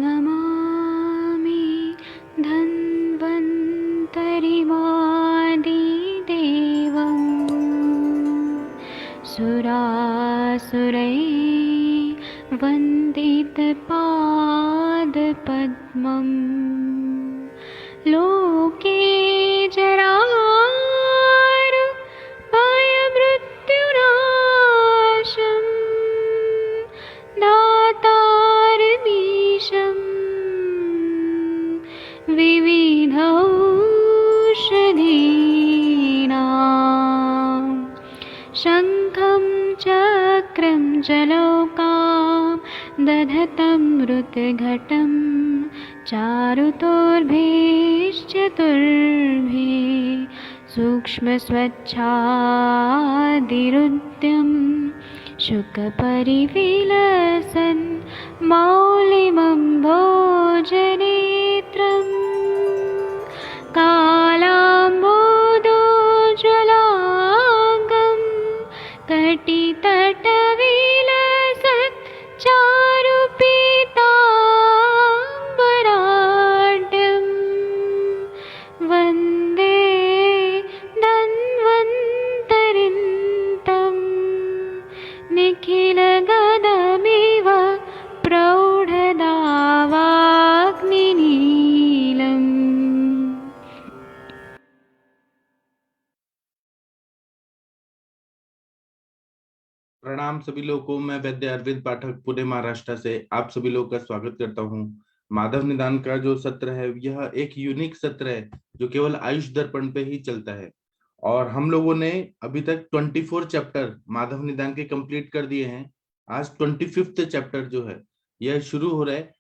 नमामि धन्वन्तरिमादिदेवं सुरासुरैर्वन्दितपादपद्मं लोके जरामृत्युनाशं दातारमीशं विविधौषधीनां शङ्खं चक्रं जलौकां दधतं मृतघटं चारुतोर्भैश्चतुर्भे सूक्ष्मस्वच्छादिरुद्यं शुकपरिविलसन् मौलिमं भोजनेत्रम् कालाम्बोदोज्ज्वलाङ्गं कटितटविलसत् चारुपीताम्बराढ्यं वन्दे धन्वन्तरिन्तं निखिलगदमिव प्रौढदावाग्निनीलम्। प्रणाम सभी लोगों को। मैं वैद्य अरविंद पाठक पुणे महाराष्ट्र से आप सभी लोगों का स्वागत करता हूं। माधव निदान का जो सत्र है यह एक यूनिक सत्र है जो केवल आयुष दर्पण पे ही चलता है और हम लोगों ने अभी तक 24 चैप्टर माधव निदान के कंप्लीट कर दिए हैं। आज 25th चैप्टर जो है यह शुरू हो रहा है।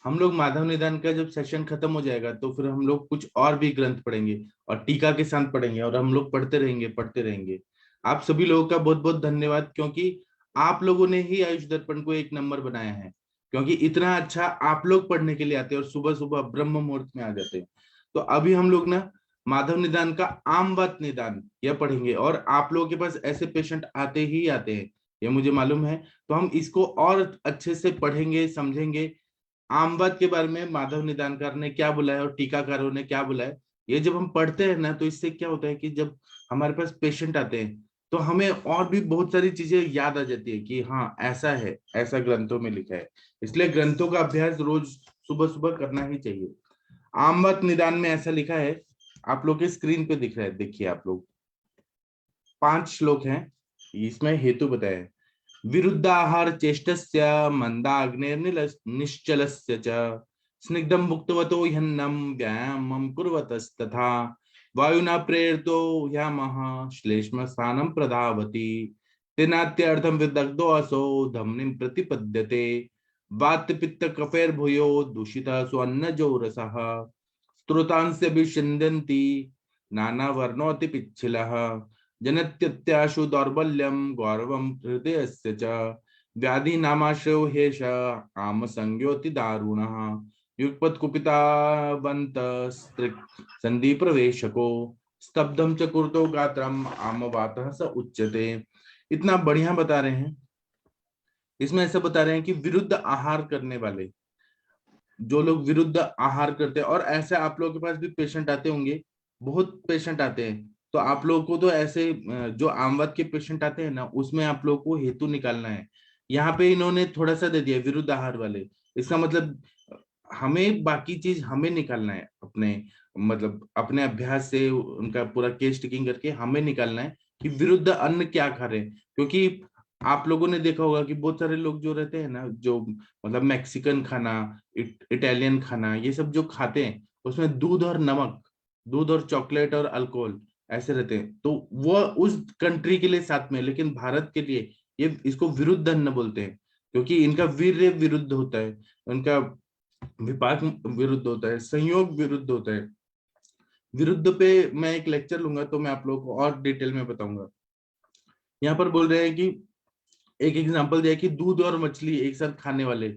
हम लोग माधव निदान का जब सेशन खत्म हो जाएगा तो फिर हम लोग कुछ और भी ग्रंथ पढ़ेंगे और टीका के साथ पढ़ेंगे और हम लोग पढ़ते रहेंगे। आप सभी लोगों का बहुत बहुत धन्यवाद, क्योंकि आप लोगों ने ही आयुष दर्पण को एक नंबर बनाया है। क्योंकि इतना अच्छा आप लोग पढ़ने के लिए आते हैं और सुबह सुबह ब्रह्म मुहूर्त में आ जाते हैं। तो अभी हम लोग ना माधव निदान का आम बात निदान यह पढ़ेंगे और आप लोगों के पास ऐसे पेशेंट आते ही आते हैं, ये मुझे मालूम है। तो हम इसको और अच्छे से पढ़ेंगे, समझेंगे। आम बात के बारे में माधव निदानकार ने क्या बोला है और टीकाकारों ने क्या बोला है, ये जब हम पढ़ते हैं ना तो इससे क्या होता है कि जब हमारे पास पेशेंट आते हैं तो हमें और भी बहुत सारी चीजें याद आ जाती है कि हाँ ऐसा है, ऐसा ग्रंथों में लिखा है। इसलिए ग्रंथों का अभ्यास रोज सुबह सुबह करना ही चाहिए। आम बात निदान में ऐसा लिखा है, आप लोग के स्क्रीन पे दिख रहा है, देखिए आप लोग। 5 श्लोक हैं, इसमें हेतु बताया है। विरुद्धाहार चेष्टस्य मंदाग्नेर्निश्चलस्य च स्निग्धं भुक्तवतो ह्यन्नं व्यायामं कुर्वतस्तथा वायुना प्रेरितो ह्यामः श्लेष्मस्थानं प्रधावति तेनात्यर्थं विदग्धो असो धमनीं प्रतिपद्यते वातपित्तकफैर्भूयो दूषितः स्वन्नजो रसः स्त्रोतांस्य विषिन्दन्ति नानावर्णोऽति पिच्छिलः जनत्यत्याशु दौर्बल्यं गौरवं हृदयस्य च व्याधि नामाश्रयो हेष काम संज्ञोति दारुणः युगपत् कुपितावन्त स्त्रिक् संधि प्रवेशको स्तब्धं च कुरुतो गात्रम् आमवातः स उच्यते। इतना बढ़िया बता रहे हैं। इसमें ऐसा बता रहे हैं कि विरुद्ध आहार करने वाले, जो लोग विरुद्ध आहार करते हैं, और ऐसे आप लोगों के पास भी पेशेंट आते होंगे, बहुत पेशेंट आते हैं। तो आप लोगों को तो ऐसे जो आमवाद के पेशेंट आते हैं ना, उसमें आप लोगों को हेतु निकालना है। यहाँ पे इन्होंने थोड़ा सा दे दिया विरुद्ध आहार वाले, इसका मतलब हमें बाकी चीज हमें निकालना है अपने, मतलब अपने अभ्यास से उनका पूरा केस टेकिंग करके हमें निकालना है कि विरुद्ध अन्न क्या खा रहे हैं। क्योंकि आप लोगों ने देखा होगा कि बहुत सारे लोग जो रहते हैं ना, जो मतलब मैक्सिकन खाना, इटालियन खाना, ये सब जो खाते हैं उसमें दूध और नमक, दूध और चॉकलेट और अल्कोहल ऐसे रहते हैं। तो वो उस कंट्री के लिए साथ में, लेकिन भारत के लिए ये इसको विरुद्ध अन्न बोलते हैं, क्योंकि इनका वीर्य विरुद्ध होता है, उनका विपाक विरुद्ध होता है, संयोग विरुद्ध होता है। विरुद्ध पे मैं एक लेक्चर लूंगा तो मैं आप लोगों को और डिटेल में बताऊंगा। यहाँ पर बोल रहे हैं कि एक एग्जांपल दिया कि दूध और मछली एक साथ खाने वाले,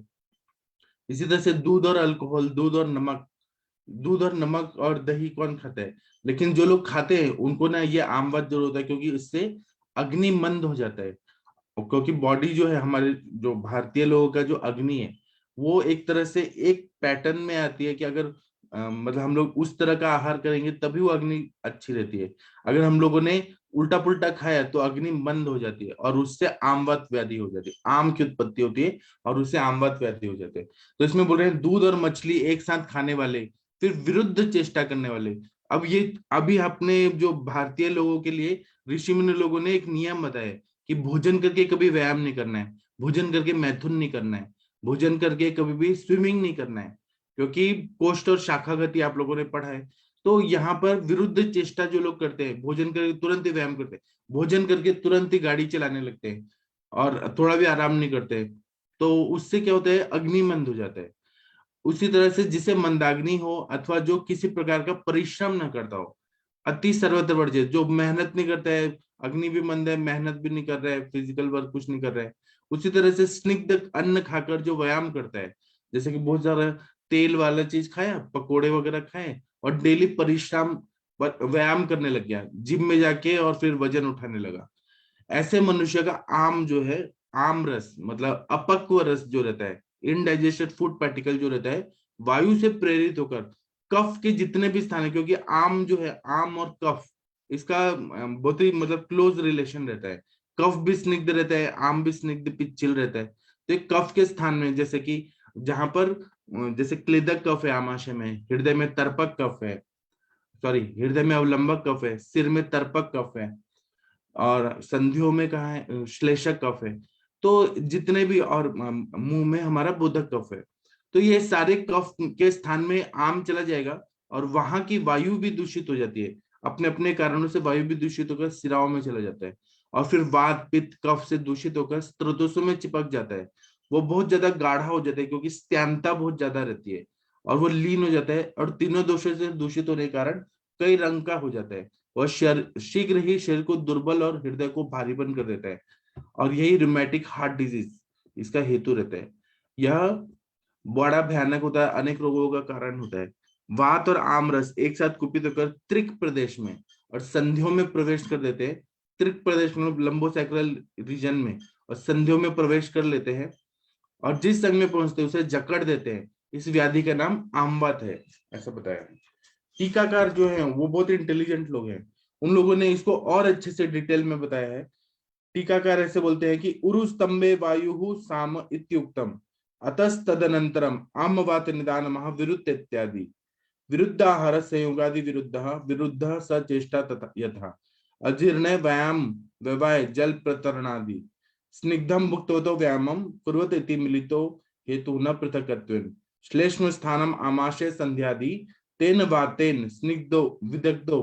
इसी तरह से दूध और अल्कोहल, दूध और नमक, दूध और नमक और दही कौन खाता है? लेकिन जो लोग खाते हैं उनको ना ये आम बात जरूर होता है, क्योंकि इससे अग्नि मंद हो जाता है। क्योंकि बॉडी जो है हमारे, जो भारतीय लोगों का जो अग्नि है वो एक तरह से एक पैटर्न में आती है कि अगर मतलब हम लोग उस तरह का आहार करेंगे तभी वो अग्नि अच्छी रहती है। अगर हम लोगों ने उल्टा पुल्टा खाया तो अग्नि मंद हो जाती है और उससे आमवत व्याधि हो जाती है, आम की उत्पत्ति होती है और उससे आमवत व्याधि हो जाते हैं। तो इसमें बोल रहे हैं दूध और मछली एक साथ खाने वाले, फिर विरुद्ध चेष्टा करने वाले। अब ये अभी अपने जो भारतीय लोगों के लिए ऋषि मुनि लोगों ने एक नियम बताया कि भोजन करके कभी व्यायाम नहीं करना है, भोजन करके मैथुन नहीं करना है, भोजन करके कभी भी स्विमिंग नहीं करना है, क्योंकि कोष्ठ और शाखागति आप लोगों ने पढ़ा है। तो यहाँ पर विरुद्ध चेष्टा जो लोग करते हैं, भोजन करके तुरंत ही व्यायाम करते हैं, भोजन करके तुरंत ही गाड़ी चलाने लगते हैं और थोड़ा भी आराम नहीं करते, तो उससे क्या होता है, अग्नि मंद हो जाता है। उसी तरह से जिसे मंदाग्नि हो अथवा जो किसी प्रकार का परिश्रम न करता हो, अति सर्वत्र वर्ज्य, जो मेहनत नहीं करता है, अग्नि भी मंद है, मेहनत भी नहीं कर रहा है, फिजिकल वर्क कुछ नहीं कर रहा है। उसी तरह से स्निग्ध अन्न खाकर जो व्यायाम करता है, जैसे कि बहुत ज्यादा तेल वाला चीज खाया, पकोड़े वगैरह खाए और डेली परिश्रम व्यायाम करने लग गया जिम में जाके और फिर वजन उठाने लगा, ऐसे मनुष्य का आम जो है, आम रस मतलब अपक्व रस जो रहता है, इनडाइजेस्टेड फूड पार्टिकल जो रहता है, वायु से प्रेरित होकर कफ के जितने भी स्थान है, क्योंकि आम जो है, आम और कफ इसका बहुत ही मतलब क्लोज रिलेशन रहता है। कफ भी स्निग्ध रहता है, आम भी स्निग्ध पिच्चिल रहता है। तो एक कफ के स्थान में, जैसे कि जहां पर जैसे क्लेदक कफ है आमाशय में, हृदय में तर्पक कफ है, सॉरी हृदय में अवलंबक कफ है, सिर में तर्पक कफ है, और संधियों में कहा है श्लेषक कफ है। तो जितने भी, और मुंह में हमारा बोधक कफ है। तो ये सारे कफ के स्थान में आम चला जाएगा और वहां की वायु भी दूषित हो जाती है, अपने अपने कारणों से वायु भी दूषित होकर सिराओं में चला जाता है, और फिर वात पित्त कफ से दूषित होकर स्त्रोतों में चिपक जाता है। वो बहुत ज्यादा गाढ़ा हो जाता है क्योंकि स्त्यांता बहुत ज्यादा रहती है, और वो लीन हो जाता है, और तीनों दोषों से दूषित होने के कारण कई रंग का हो जाता है। वह शीघ्र ही शरीर को दुर्बल और हृदय को भारीपन कर देता है, और यही रिमेटिक हार्ट डिजीज इसका हेतु रहता है। यह बड़ा भयानक होता है, अनेक रोगों का कारण होता है। वात और आमरस एक साथ कुपित होकर त्रिक प्रदेश में और संधियों में प्रवेश कर देते हैं। त्रिक प्रदेश में लंबोसैक्रल रीजन में और संधियों में प्रवेश कर लेते हैं, और जिस संघ में पहुंचते हैं उसे जकड़ देते हैं। इस व्याधि का नाम आमवत है, ऐसा बताया। टीकाकार जो है वो बहुत इंटेलिजेंट लोग हैं, उन लोगों ने इसको और अच्छे से डिटेल में बताया है। टीकाकार ऐसे बोलते हैं कि उरुस्तंभे वायु साम इत्युक्तम अतस्तदनंतरम आमवात निदान महाविरुद्ध इत्यादि विरुद्धाहार संयोगादि विरुद्ध विरुद्ध स चेष्टा तथा यथा अजीर्ण व्यायाम व्यवाय जल प्रतरणादि स्निग्धम भुक्तवतो व्यायामम कुर्वत इति मिलितो हेतु न पृथकत्वेन श्लेष्म स्थानम आमाशय संध्यादि तेन वातेन स्निग्धो विदग्धो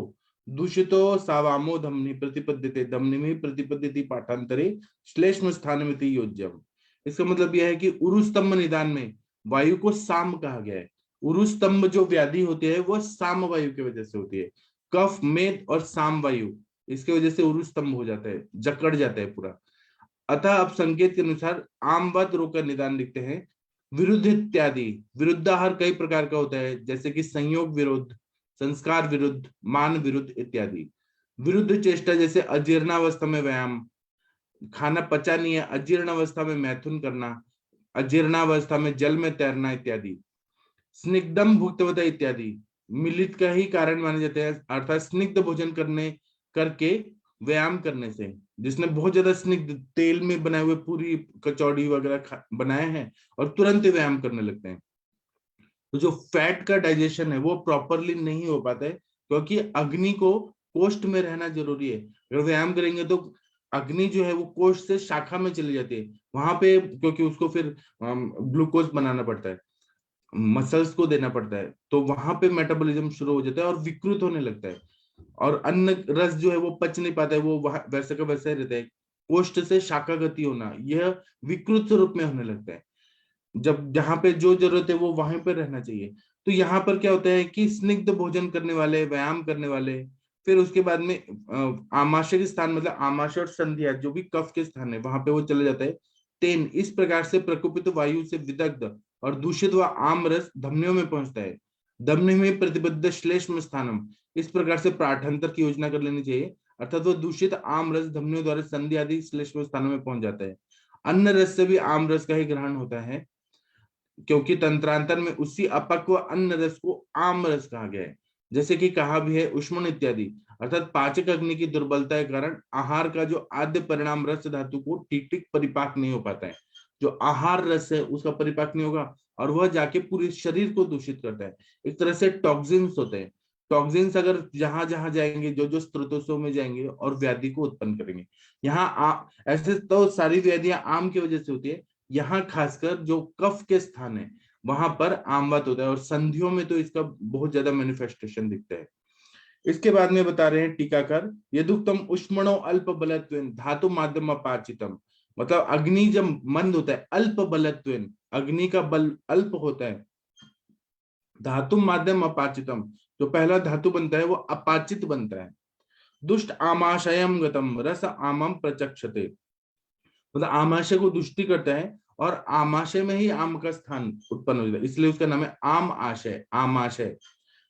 दूषितो सावामो धमनी प्रतिपद्यते धमनी प्रतिपद्यति पाठांतरे श्लेष्म स्थानमिति योज्यम। इसका मतलब यह है कि उरुस्तंभ निदान में वायु को साम कहा गया है। उरुस्तंभ जो व्याधि होती है वो साम वायु की वजह से होती है, कफ मेद और साम वायु, इसके वजह से उरुस्तंभ हो जाता है, जकड़ जाता है पूरा। अतः अब संकेत के अनुसार आमवत रोग का निदान लिखते हैं। विरुद्ध इत्यादि विरुद्धाहार कई प्रकार का होता है, जैसे कि संयोग विरुद्ध, संस्कार विरुद्ध, मान विरुद्ध इत्यादि। विरुद्ध चेष्टा जैसे अजीर्णावस्था में व्यायाम, खाना पचा नहीं है, अजीर्ण अवस्था में मैथुन करना, अजीर्णावस्था में जल में तैरना इत्यादि। स्निग्धम भुक्तवता इत्यादि मिलित का ही कारण माने जाते हैं, अर्थात स्निग्ध भोजन करने करके व्यायाम करने से, जिसने बहुत ज्यादा स्निग्ध तेल में बनाए हुए पूरी कचौड़ी वगैरह बनाए हैं और तुरंत व्यायाम करने लगते हैं, तो जो फैट का डाइजेशन है वो प्रॉपरली नहीं हो पाता है, क्योंकि अग्नि को कोष्ठ में रहना जरूरी है। अगर व्यायाम करेंगे तो अग्नि जो है वो कोष्ठ से शाखा में चली जाती है वहां पे, क्योंकि उसको फिर ग्लूकोज बनाना पड़ता है, मसल्स को देना पड़ता है, तो वहां पे मेटाबॉलिज्म शुरू हो जाता है और विकृत होने लगता है, और अन्न रस जो है वो पच नहीं पाता है, वो वैसे का वैसे ही रहता है। कोष्ठ से शाखागति होना, यह विकृत स्वरूप में होने लगता है। जब जहां पे जो जरूरत है वो वहीं पे रहना चाहिए। तो यहाँ पर क्या होता है कि स्निग्ध भोजन करने वाले, व्यायाम करने वाले, फिर उसके बाद में आमाशय के स्थान मतलब आमाशय और संधिया जो भी कफ के स्थान है वहां पे वो चले जाता है। तेन इस प्रकार से प्रकुपित वायु से विदग्ध और दूषित हुआ आम रस धमनियों में पहुंचता है। धमनी में प्रतिबद्ध श्लेष्म स्थानम, इस प्रकार से पाठांतर की योजना कर लेनी चाहिए, अर्थात वो दूषित आम रस धमनियों द्वारा संधि आदि श्लेष्म स्थानों में पहुंच जाता है। अन्न रस से भी आम रस का ही ग्रहण होता है। क्योंकि तंत्रांतर में उसी अपक्व अन्न रस को आम रस कहा गया है। जैसे कि कहा भी है उष्मण इत्यादि, अर्थात पाचक अग्नि की दुर्बलता के कारण आहार का जो आद्य परिणाम रस धातु को ठीक ठीक परिपाक नहीं हो पाता है। जो आहार रस है उसका परिपाक नहीं होगा और वह जाके पूरे शरीर को दूषित करता है। एक तरह से टॉक्सिन्स होते हैं। टॉक्सिन्स अगर जहां जहां जाएंगे, जो जो स्रोतों में जाएंगे और व्याधि को उत्पन्न करेंगे। ऐसे तो सारी व्याधियां आम की वजह से होती है। यहाँ खासकर जो कफ के स्थान है वहां पर आमवत होता है और संधियों में तो इसका बहुत ज्यादा मैनिफेस्टेशन दिखता है। इसके बाद में बता रहे हैं टीकाकार, यदुक्तम उष्मणो अल्प बलत्वेन धातु माध्यम अपाचितम। मतलब अग्नि जब मंद होता है, अल्प बलत्वेन, अग्नि का बल अल्प होता है, धातु माध्यम अपाचितम, जो पहला धातु बनता है वो अपाचित बनता है। दुष्ट आमाशयम गतम रस आमम प्रचक्षते, मतलब आमाशय को दुष्टि करता है और आमाशय में ही आम का स्थान उत्पन्न हो जाता है, इसलिए उसका नाम है आम आशय, आमाशय।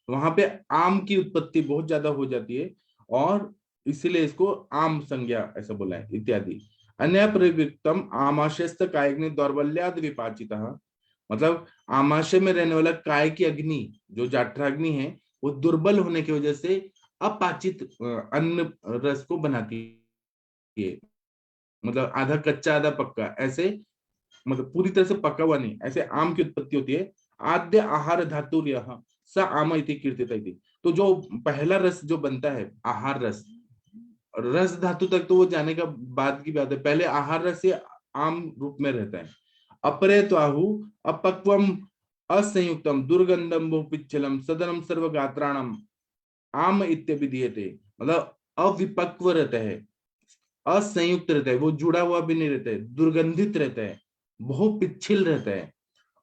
वहां पे आम की उत्पत्ति बहुत ज्यादा हो जाती है और इसीलिए इसको आम संज्ञा ऐसा बोला है इत्यादि। अन्य प्रयुक्तम आमाशयस्थ कायग्नि दौर्बल्याद विपाचितः, मतलब आमाशय में रहने वाला काय की अग्नि जो जाठराग्नि है वो दुर्बल होने की वजह से अपाचित अन्न रस को बनाती है। मतलब आधा कच्चा आधा पक्का, ऐसे मतलब पूरी तरह से पका हुआ नहीं, ऐसे आम की उत्पत्ति होती है। आद्य आहार धातु स आम इति कीर्तित इति। तो जो पहला रस जो बनता है आहार रस, रस धातु तक तो वो जाने का बाद की बात है, पहले आहार रस ये आम रूप में रहता है। अपरे त्वाहु अपक्वम असंयुक्तम दुर्गंधम बहुपिच्छलम सदनम सर्वगात्राणम आम इत्यभिधीयते, मतलब अविपक्व रहता है, असंयुक्त रहता है, वो जुड़ा हुआ भी नहीं रहता है, दुर्गंधित रहता है, बहुत पिछिल रहता है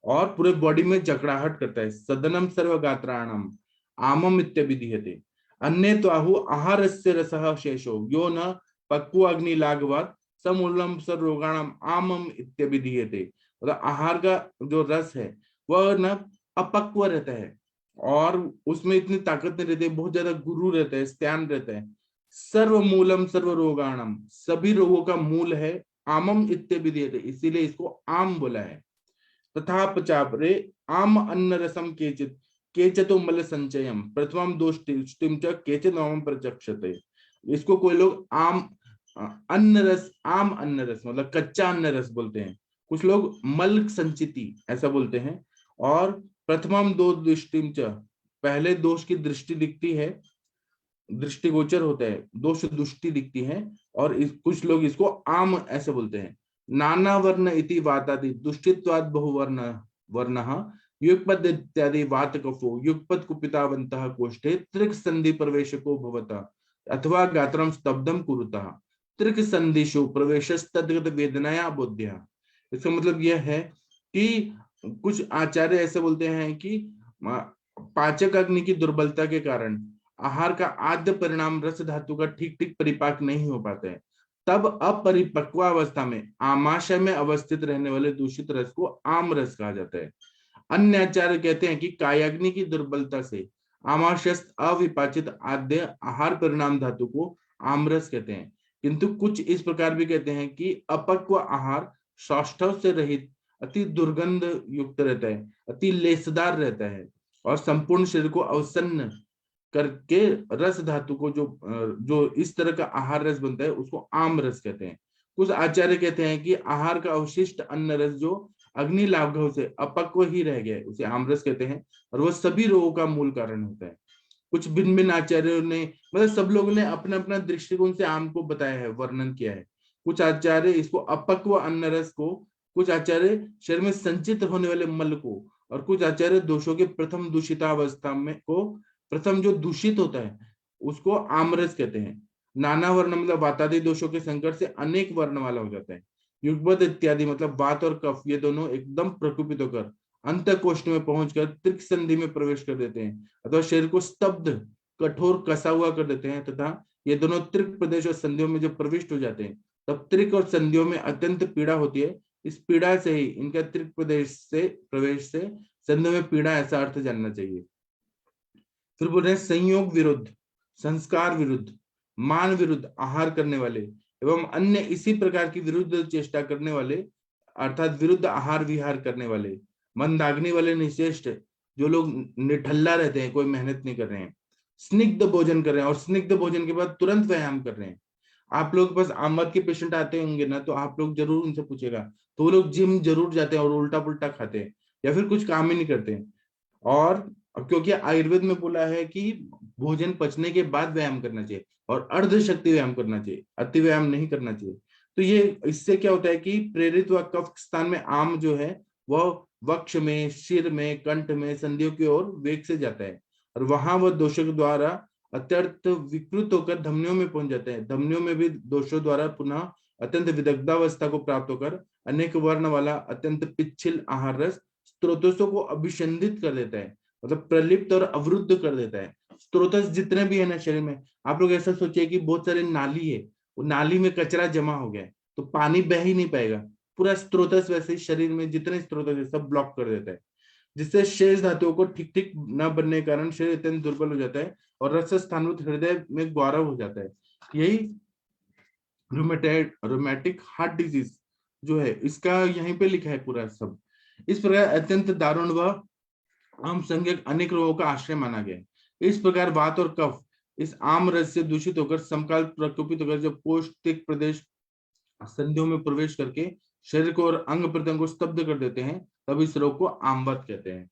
और पूरे बॉडी में जकड़ाहट करता है। सदनम सर्वगात्राणम आमम इत्यभिधीयते। अन्य तो आहु आहारस्य रसः शेषो यो न पक्वाग्नि लाघवात समूलम सर्वरोगाणाम आमम इत्यभिधीयते। मतलब आहार का जो रस है वह न अपक्व रहता है और उसमें इतनी ताकत नहीं रहती है, बहुत ज्यादा गुरु रहता है, स्त्यान रहता है। सर्व मूलम सर्व रोगाणम, सभी रोगों का मूल है। आमम इत्यभिधीयते, इसीलिए इसको आम बोला है। तथा पचापरे आम अन्न रसम केचित केचतो मल संचयम प्रथमम दोष्टिम च केचित नवम प्रचक्षते। इसको कोई लोग आम अन्न रस, आम अन्न रस मतलब कच्चा अन्न रस बोलते हैं, कुछ लोग मल संचिति ऐसा बोलते हैं। और प्रथमम दो दृष्टिम च, पहले दोष की दृष्टि दिखती है, दृष्टिगोचर होता है, दोष दृष्टि दिखती है। और कुछ लोग इसको आम ऐसे बोलते हैं। नाना वर्ण इति वातादि दुष्टित्वाद बहुवर्ण वर्णः युगपद इत्यादि वात कफो युगपद कुपितावन्तः कोष्ठे त्रिक संधि प्रवेशको भवतः अथवा गात्रम स्तब्धम कुरुतः त्रिक संधिषु प्रवेशस्तद्गत वेदनाया बोध्या। इसका मतलब यह है कि कुछ आचार्य ऐसे बोलते हैं कि पाचक अग्नि की दुर्बलता के कारण आहार का आद्य परिणाम रस धातु का ठीक ठीक परिपाक नहीं हो पाता है, तब अपरिपक्वावस्था में आमाशय में अवस्थित रहने वाले दूषित रस को आम रस कहा जाता है। अन्य आचार्य कहते हैं कि कायाग्नि की दुर्बलता से आमाशयस्थ अविपाचित आद्य आहार परिणाम धातु को आमरस कहते हैं। किंतु कुछ इस प्रकार भी कहते हैं कि अपक्व आहार सौष्ठव से रहित अति दुर्गंध युक्त रहता है, अति लेसदार रहता है और संपूर्ण शरीर को अवसन्न करके रस धातु को जो इस तरह का आहार रस बनता है उसको आम रस कहते हैं। कुछ आचार्य कहते हैं कि आहार का अवशिष्ट अन्न रस जो अग्नि लाघव से अपक्व ही रह गया उसे आमरस कहते हैं और वह सभी रोगों का मूल कारण होता है। कुछ भिन्न भिन्न आचार्यों ने, मतलब सब लोगों ने अपना अपना दृष्टिकोण से आम को बताया है, वर्णन किया है। कुछ आचार्य इसको अपक्व अन्न रस को, कुछ आचार्य शरीर में संचित होने वाले मल को, और कुछ आचार्य दोषों के प्रथम दूषितावस्था में को, प्रथम जो दूषित होता है उसको आमरस कहते हैं। नाना वर्ण मतलब वातादि दोषों के संकट से अनेक वर्ण वाला हो जाता है। युगपद इत्यादि मतलब वात और कफ ये दोनों एकदम प्रकुपित होकर अंत कोष्ठ में पहुंचकर त्रिक संधि में प्रवेश कर देते हैं अथवा शरीर को स्तब्ध कठोर कसा हुआ कर देते हैं, तथा ये दोनों त्रिक प्रदेश और संधियों में जब प्रविष्ट हो जाते हैं तब त्रिक और संधियों में अत्यंत पीड़ा होती है। इस पीड़ा से ही इनका त्रिक प्रदेश से प्रवेश से संधियों में पीड़ा ऐसा अर्थ जानना चाहिए। फिर बोल रहे हैं संयोग विरुद्ध, संस्कार विरुद्ध, मान विरुद्ध आहार करने वाले एवं अन्य इसी प्रकार की विरुद्ध चेष्टा करने वाले अर्थात विरुद्ध आहार विहार करने वाले मंदाग्नि वाले निश्चेष्ट, जो लोग निठल्ला रहते हैं, कोई मेहनत नहीं कर रहे हैं, स्निग्ध भोजन कर रहे हैं और स्निग्ध भोजन के बाद तुरंत व्यायाम कर रहे हैं। आप लोग बस आमद के पेशेंट आते होंगे ना, तो आप लोग जरूर उनसे पूछेगा, तो वो लोग जिम जरूर जाते हैं और उल्टा पुल्टा खाते हैं या फिर कुछ काम ही नहीं करते हैं। और क्योंकि आयुर्वेद में बोला है कि भोजन पचने के बाद व्यायाम करना चाहिए और अर्ध शक्ति व्यायाम करना चाहिए, अति व्यायाम नहीं करना चाहिए। तो ये इससे क्या होता है कि प्रेरित व कफ स्थान में आम जो है वह वक्ष में, शिर में, कंठ में, संधियों की ओर वेग से जाता है और वहां वह दोषों द्वारा अत्यंत विकृत होकर धमनियों में पहुंच जाते हैं। धमनियों में भी दोषों द्वारा पुनः अत्यंत विदग्धावस्था को प्राप्त होकर अनेक वर्ण वाला अत्यंत पिच्छिल आहार रस स्त्रोतों को अभिषंधित कर देता है, मतलब प्रलिप्त और अवरुद्ध कर देता है। स्त्रोतस जितने भी है ना शरीर में, आप लोग ऐसा सोचिए कि बहुत सारे नाली है, वो नाली में कचरा जमा हो गया है तो पानी बह ही नहीं पाएगा। पूरा स्त्रोतस वैसे शरीर में जितने स्त्रोतस है सब ब्लॉक कर देता है, जिससे शेष धातुओं को ठीक ठीक न बनने के कारण शरीर अत्यंत दुर्बल हो जाता है और रस स्थानभूत हृदय में गौरव हो जाता है। यही रोमेटिक हार्ट डिजीज जो है इसका यहीं पे लिखा है पूरा सब। इस प्रकार अत्यंत दारुण व आम संज्ञक अनेक रोगों का आश्रय माना गया है। इस प्रकार वात और कफ इस आम रस से दूषित होकर समकाल प्रकोपित होकर जब पौष्टिक प्रदेश संधियों में प्रवेश करके शरीर को और अंग प्रत्यंग को स्तब्ध कर देते हैं, तब इस रोग को आमवत कहते हैं।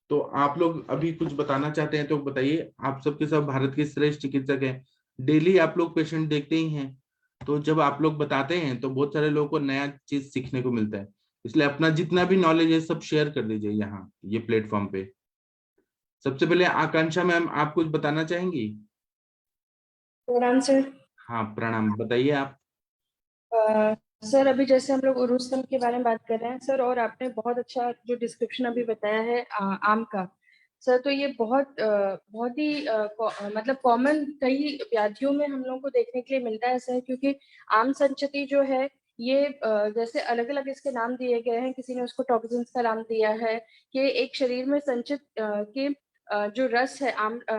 तो आप लोग अभी कुछ बताना चाहते हैं तो बताइए। आप सबके सब भारत के श्रेष्ठ चिकित्सक हैं, डेली आप लोग पेशेंट देखते ही हैं, तो जब आप लोग बताते हैं तो बहुत सारे लोगों को नया चीज सीखने को मिलता है। इसलिए अपना जितना भी नॉलेज है सब शेयर कर दीजिए यहाँ ये प्लेटफॉर्म पे। सबसे पहले आकांक्षा मैम, आप कुछ बताना चाहेंगी? प्रणाम सर। हाँ प्रणाम, बताइए आप। सर अभी जैसे हम लोग उरुस्तम के बारे में बात कर रहे हैं सर, और आपने बहुत अच्छा जो डिस्क्रिप्शन अभी बताया है आम का सर, तो ये बहुत ही मतलब कॉमन कई व्याधियों में हम लोगों को देखने के लिए मिलता है सर, क्योंकि आम संचति जो है ये जैसे अलग अलग इसके नाम दिए गए हैं, किसी ने उसको टॉक्सिन्स का नाम दिया है कि एक शरीर में संचित के जो रस है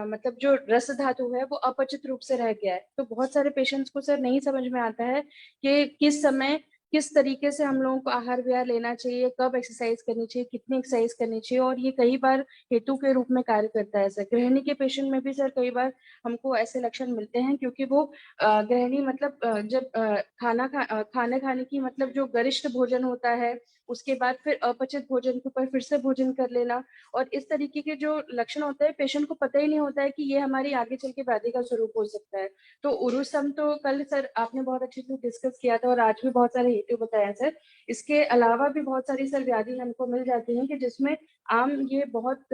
मतलब जो रस धातु है वो अपचित रूप से रह गया है। तो बहुत सारे पेशेंट्स को सर नहीं समझ में आता है कि किस समय किस तरीके से हम लोगों को आहार विहार लेना चाहिए, कब एक्सरसाइज करनी चाहिए, कितनी एक्सरसाइज करनी चाहिए, और ये कई बार हेतु के रूप में कार्य करता है सर। गृहिणी के पेशेंट में भी सर कई बार हमको ऐसे लक्षण मिलते हैं, क्योंकि वो गृहिणी मतलब जब खाना खाने की मतलब जो गरिष्ठ भोजन होता है उसके बाद फिर अपचित भोजन के ऊपर फिर से भोजन कर लेना, और इस तरीके के जो लक्षण होते हैं पेशेंट को पता ही नहीं होता है कि ये हमारी आगे चल के व्याधि का स्वरूप हो सकता है। तो उरुसम तो कल सर आपने बहुत अच्छे से डिस्कस किया था और आज भी बहुत सारे हेतु बताया सर। इसके अलावा भी बहुत सारी सर व्याधि हमको मिल जाती हैं कि जिसमें आम ये बहुत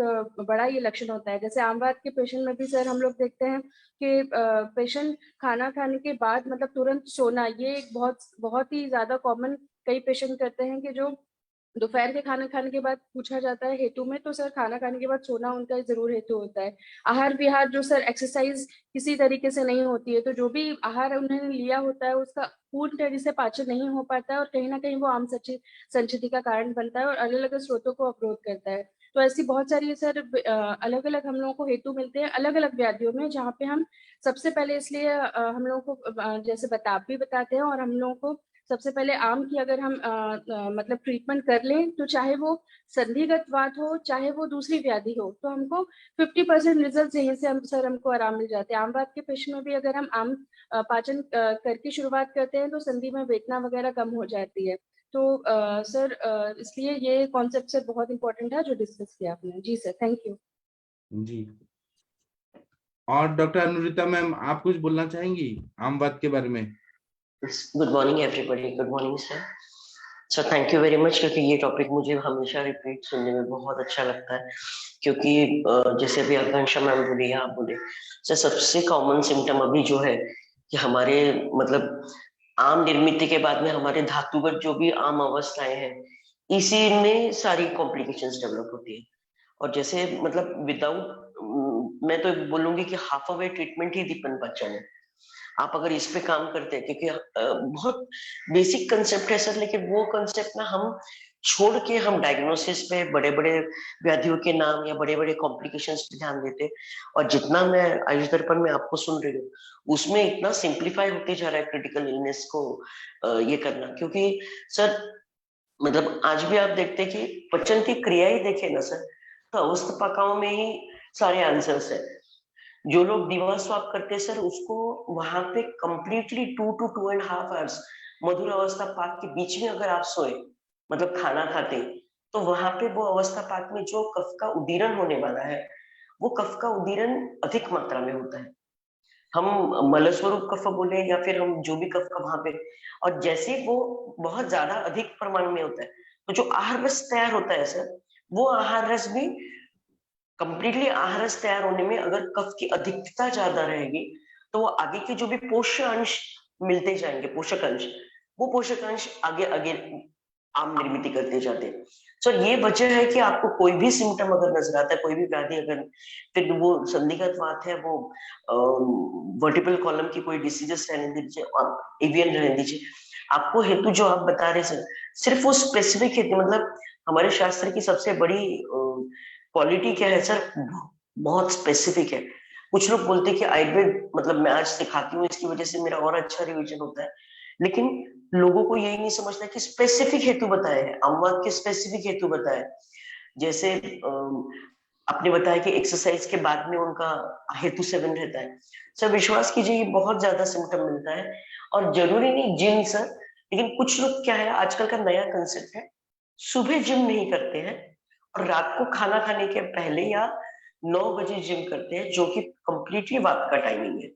बड़ा ये लक्षण होता है। जैसे आमवात के पेशेंट में भी सर हम लोग देखते हैं कि पेशेंट खाना खाने के बाद मतलब तुरंत सोना, ये एक बहुत बहुत ही ज्यादा कॉमन कई पेशेंट करते हैं कि जो दोपहर के खाना खाने के बाद पूछा जाता है हेतु में, तो सर खाना खाने के बाद सोना उनका जरूर हेतु होता है। आहार विहार जो सर एक्सरसाइज किसी तरीके से नहीं होती है, तो जो भी आहार उन्होंने लिया होता है उसका पूर्ण तरह से पाचन नहीं हो पाता है और कहीं ना कहीं वो आम संचिति का कारण बनता है और अलग अलग स्रोतों को अवरोध करता है। तो ऐसी बहुत सारी सर अलग अलग हम लोगों को हेतु मिलते हैं अलग अलग व्याधियों में, जहाँ पे हम सबसे पहले इसलिए हम लोगों को जैसे बताप भी बताते हैं, और हम लोगों को सबसे पहले आम की अगर हम मतलब ट्रीटमेंट कर लें, तो चाहे वो संधिगत वात हो चाहे वो दूसरी व्याधि हो, तो हमको 50% रिजल्ट यहीं से हम सर हमको आराम मिल जाते हैं। आम वात के पेशेंट में भी अगर हम आम पाचन करके शुरुआत करते हैं तो संधि में वेदना वगैरह कम हो जाती है। तो सर इसलिए ये कॉन्सेप्ट सर बहुत इंपॉर्टेंट है जो डिस्कस किया आपने। जी सर, थैंक यू। जी, और डॉक्टर अनुरिता मैम, आप कुछ बोलना चाहेंगी आम बात के बारे में? Good morning everybody. Good morning sir. Sir thank you very much, क्योंकि ये टॉपिक मुझे हमेशा रिपीट सुनने में बहुत अच्छा लगता है, क्योंकि जैसे अभी आकांक्षा मैम बोली या आप बोले सर, सबसे कॉमन सिम्टम अभी जो है कि हमारे मतलब आम निर्मित के बाद में हमारे धातुगत जो भी आम अवस्थाएं हैं, इसी में सारी कॉम्प्लिकेशंस डेवलप होती है। और जैसे मतलब विदाउट मैं तो बोलूंगी कि हाफ अवे ट्रीटमेंट ही दीपन बच्चन है। आप अगर इस पे काम करते हैं, क्योंकि बहुत बेसिक कंसेप्ट है सर, लेकिन वो कंसेप्ट ना हम छोड़ के हम डायग्नोसिस पे बड़े बड़े व्याधियों के नाम या बड़े बड़े कॉम्प्लिकेशंस पे ध्यान देते, और जितना मैं आयुष दर्पण में आपको सुन रही हूँ उसमें इतना सिंप्लीफाई होते जा रहा है क्रिटिकल इलनेस को ये करना। क्योंकि सर मतलब आज भी आप देखते हैं कि पचन की क्रिया ही देखे ना सर, तो अवस्थापकाओं में ही सारे आंसर्स है। जो लोग दीवा स्वाप करते हैं सर, उसको वहां पे कंप्लीटली 2 to 2.5 आवर्स मधुर अवस्था पाक के बीच में अगर आप सोए, मतलब खाना खाते, तो वहां पे वो अवस्था पाक में जो कफ का उदीरन होने वाला है, वो कफ का उदीरन अधिक मात्रा में होता है। हम मलस्वरूप कफ बोले या फिर हम जो भी कफ का वहां पे, और जैसे वो बहुत ज्यादा अधिक परिमाण में होता है, तो जो आहार रस तैयार होता है सर, वो आहार रस भी कंप्लीटली आहार रस तैयार होने में अगर कफ की अधिकता ज्यादा रहेगी, तो वो आगे के जो भी पोषक अंश मिलते जाएंगे, पोषक अंश, वो पोषक अंश आगे आगे आम निर्मित करते जाते हैं। सो ये वजह है कि आपको कोई भी सिम्टम अगर नजर आता है, कोई भी व्याधि अगर, फिर वो संदिग्ध बात है, वो वर्टिबल कॉलम की कोई डिसीजेस रहने दीजिए और एवियन रहने दीजिए, आपको हेतु जो आप बता रहे सर, सिर्फ वो स्पेसिफिक हेतु, मतलब हमारे शास्त्र की सबसे बड़ी क्वालिटी क्या है सर, बहुत स्पेसिफिक है। कुछ लोग बोलते हैं कि आयुर्वेद, मतलब मैं आज सिखाती हूँ इसकी वजह से मेरा और अच्छा रिवीजन होता है, लेकिन लोगों को यही नहीं समझता कि स्पेसिफिक हेतु बताए हैं, अमवात के स्पेसिफिक हेतु बताए। जैसे आपने बताया कि एक्सरसाइज के बाद में उनका हेतु सेवन रहता है सर, विश्वास कीजिए ये बहुत ज्यादा सिम्टम मिलता है, और जरूरी नहीं जिम सर, लेकिन कुछ लोग क्या है, आजकल का नया कंसेप्ट है, सुबह जिम नहीं करते हैं और रात को खाना खाने के पहले या 9 बजे जिम करते हैं, जो कि कंप्लीटली वात का टाइमिंग है,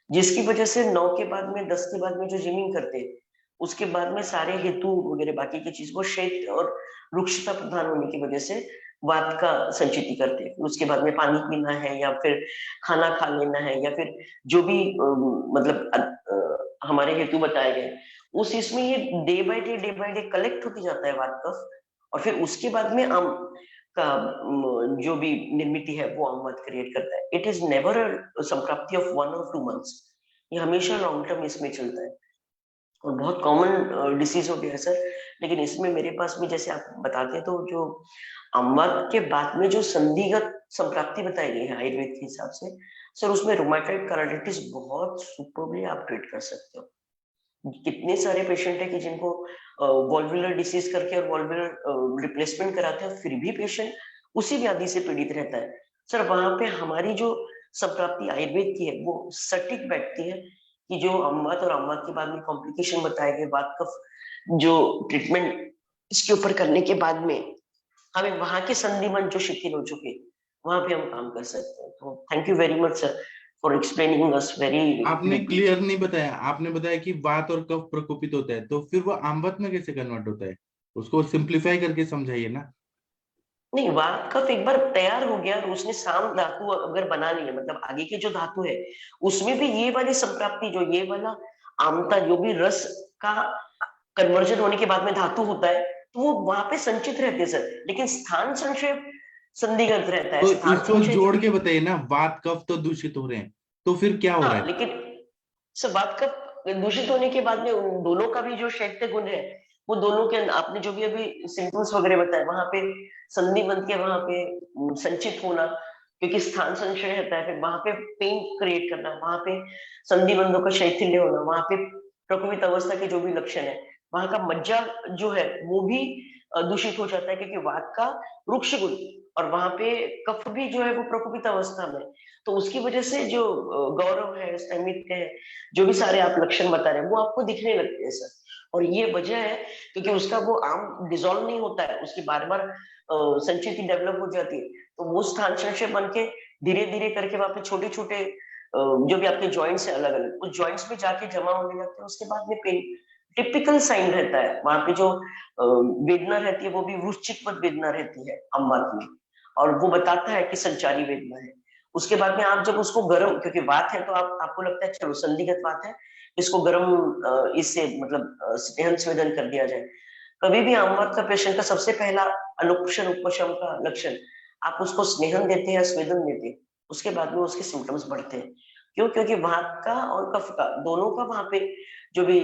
जिसकी वजह से 9 के बाद में 10 के बाद में जो जिमिंग करते हैं, उसके बाद में सारे हेतु वगैरह बाकी की चीज, वो शैत और रुक्षता प्रधान होने की वजह से वात का संचिति करते हैं। उसके बाद में पानी पीना है या फिर खाना खा लेना है या फिर जो भी मतलब हमारे हेतु बताए गए, उस इसमें ये डे बाय डे कलेक्ट होती जाता है वात कफ, और फिर उसके बाद में आम का जो भी निर्मित है वो अमवात क्रिएट करता है। इट इज नेवर संप्राप्ति ऑफ 1 or 2 months, ये हमेशा लॉन्ग टर्म इसमें चलता है और बहुत कॉमन डिसीज हो गया है सर। लेकिन इसमें मेरे पास भी जैसे आप बताते हैं, तो जो अमवात के बाद में जो संधिगत संप्राप्ति बताई गई है आयुर्वेद के हिसाब से सर, उसमें रुमेटॉइड कार्डिटिस बहुत सुपरबली आप ट्रीट कर सकते हो। कितने सारे पेशेंट है कि जिनको वॉल्वुलर डिसीज करके और वॉल्वुलर रिप्लेसमेंट कराते हैं, फिर भी पेशेंट उसी व्याधि से पीड़ित रहता है सर। वहां पे हमारी जो संप्राप्ति आयुर्वेद की है वो सटीक बैठती है कि जो अमवात और अमवात के बाद में कॉम्प्लिकेशन बताए गए, वात कफ जो ट्रीटमेंट इसके ऊपर करने के बाद में हमें वहां के संधिमन जो शिथिल हो चुके, वहां पे हम काम कर सकते हैं। तो thank you very much sir for explaining us very. आपने क्लियर नहीं बताया, आपने बताया कि वात और कफ प्रकोपित होता है, तो फिर वो आमवत में कैसे कन्वर्ट होता है? उसको सिंप्लीफाई करके समझाइए ना। नहीं, वात कफ एक बार तैयार हो गया और उसने साम धातु अगर बना लिया, मतलब आगे के जो धातु है उसमें भी ये वाली संप्राप्ति, जो ये वाला आमता जो भी रस का कन्वर्जन होने के बाद में धातु होता है, तो वो वहां पे संचित रहते हैं सर, लेकिन स्थान संक्षेप संदिग्ध रहता है। तो स्थान इसको संक्षेप जोड़ के बताइए ना, वात कफ तो दूषित हो रहे हैं, तो फिर क्या हो रहा हाँ, है? लेकिन सर वात कफ दूषित होने के बाद में उन दोनों का भी जो शैत्य गुण है, वो दोनों के आपने जो भी अभी सिम्टम्स वगैरह बताए, वहां पे संधि बंध के वहां पे संचित होना, क्योंकि स्थान संशय रहता है, फिर वहां पे पेन क्रिएट करना, वहां पे संधि बंधों का शैथिल्य होना, वहां पे प्रकोपित अवस्था के जो भी लक्षण है, वहां का मज्जा जो है वो भी दूषित हो जाता है, क्योंकि वात का रुक्ष गुण, और वहां पे कफ भी जो है वो प्रकोपित अवस्था में, तो उसकी वजह से जो गौरव है, सामित्य है, जो भी सारे आप लक्षण बता रहे हैं वो आपको दिखने लगते हैं सर। और ये वजह है क्योंकि उसका वो आम डिसॉल्व नहीं होता है, उसकी बार बार संचिति डेवलप हो जाती है, तो वो स्थान संशय बन के धीरे धीरे करके वहां पे छोटे छोटे जो भी आपके जॉइंट्स है अलग अलग, उस जॉइंट्स में जाके जमा होने लगते हैं। उसके बाद में पेन टिपिकल साइन रहता है, वहां पे जो वेदना रहती है वो भी वृश्चिकवत वेदना रहती है अमवात में, और वो बताता है कि संचारी वेदना है। उसके बाद में आप जब उसको गर्म, क्योंकि वात है तो आपको लगता है चलो संधिगत वात है, इसको गर्म इससे मतलब स्नेहन स्वेदन कर दिया जाए। कभी भी अमवात का पेशेंट का सबसे पहला अनुपशन उपशम का लक्षण, आप उसको स्नेहन देते हैं या स्वेदन देते हैं, उसके बाद में उसके सिम्टम्स बढ़ते हैं। क्यों? क्योंकि वात का और कफ का दोनों का वहां पे जो भी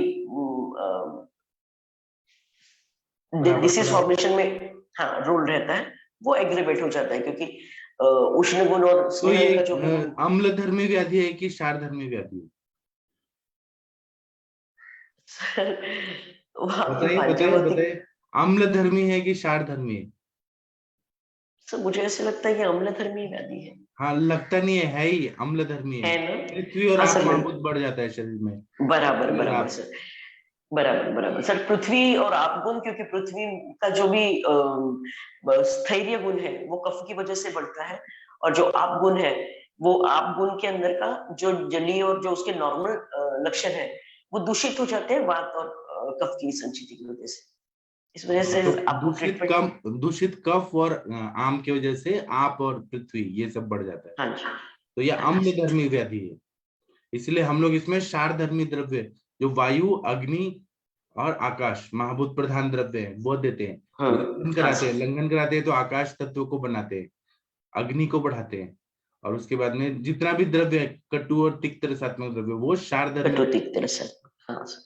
डिसीज फॉर्मेशन में हाँ रोल रहता है, वो एग्रीवेट हो जाता है, क्योंकि उष्ण गुण और तो स्नेहन ये का जो भी गुण। अम्लधर्मी व्याधि है कि क्षारधर्मी व्याधि है? वहां पे बताइए बताइए पांचभौतिक बताइए। अम्ल धर्मी है कि क्षार धर्मी है? सर मुझे ऐसे लगता है ये अम्लधर्मी व्याधि है। हाँ, लगता नहीं है ही अम्ल धर्मी है। है ना? पृथ्वी और हाँ आप सर, महाभूत बढ़ जाता है शरीर में। बराबर पृथ्वी और बराबर आप। सर, बराबर बराबर सर। पृथ्वी और आप गुण, क्योंकि पृथ्वी का जो भी स्थैर्य गुण है वो कफ की वजह से बढ़ता है, और जो आप गुण है वो आप गुण के अंदर का जो जलीय और जो उसके नॉर्मल लक्षण है वो दूषित हो जाते हैं वात और कफ की संचिति की वजह से। इस वजह से तो आपको ट्रीटमेंट। दूषित कफ और आम की वजह से आप और पृथ्वी ये सब बढ़ जाता है। हाँ जी, तो ये हाँ अम्ल जी, धर्मी व्याधि है। इसलिए हम लोग इसमें क्षार धर्मी द्रव्य जो वायु, अग्नि और आकाश महाभूत प्रधान द्रव्य है वो देते हैं। लंघन हाँ कराते हैं, सर, लंघन कराते हैं तो आकाश तत्व को बनाते हैं, अग्नि को बढ़ाते हैं, और उसके बाद में जितना भी द्रव्य है, कटु और तिक्त रसात्मक द्रव्य, वो क्षार धर्मी। कटौती तरह सर। हाँ सर,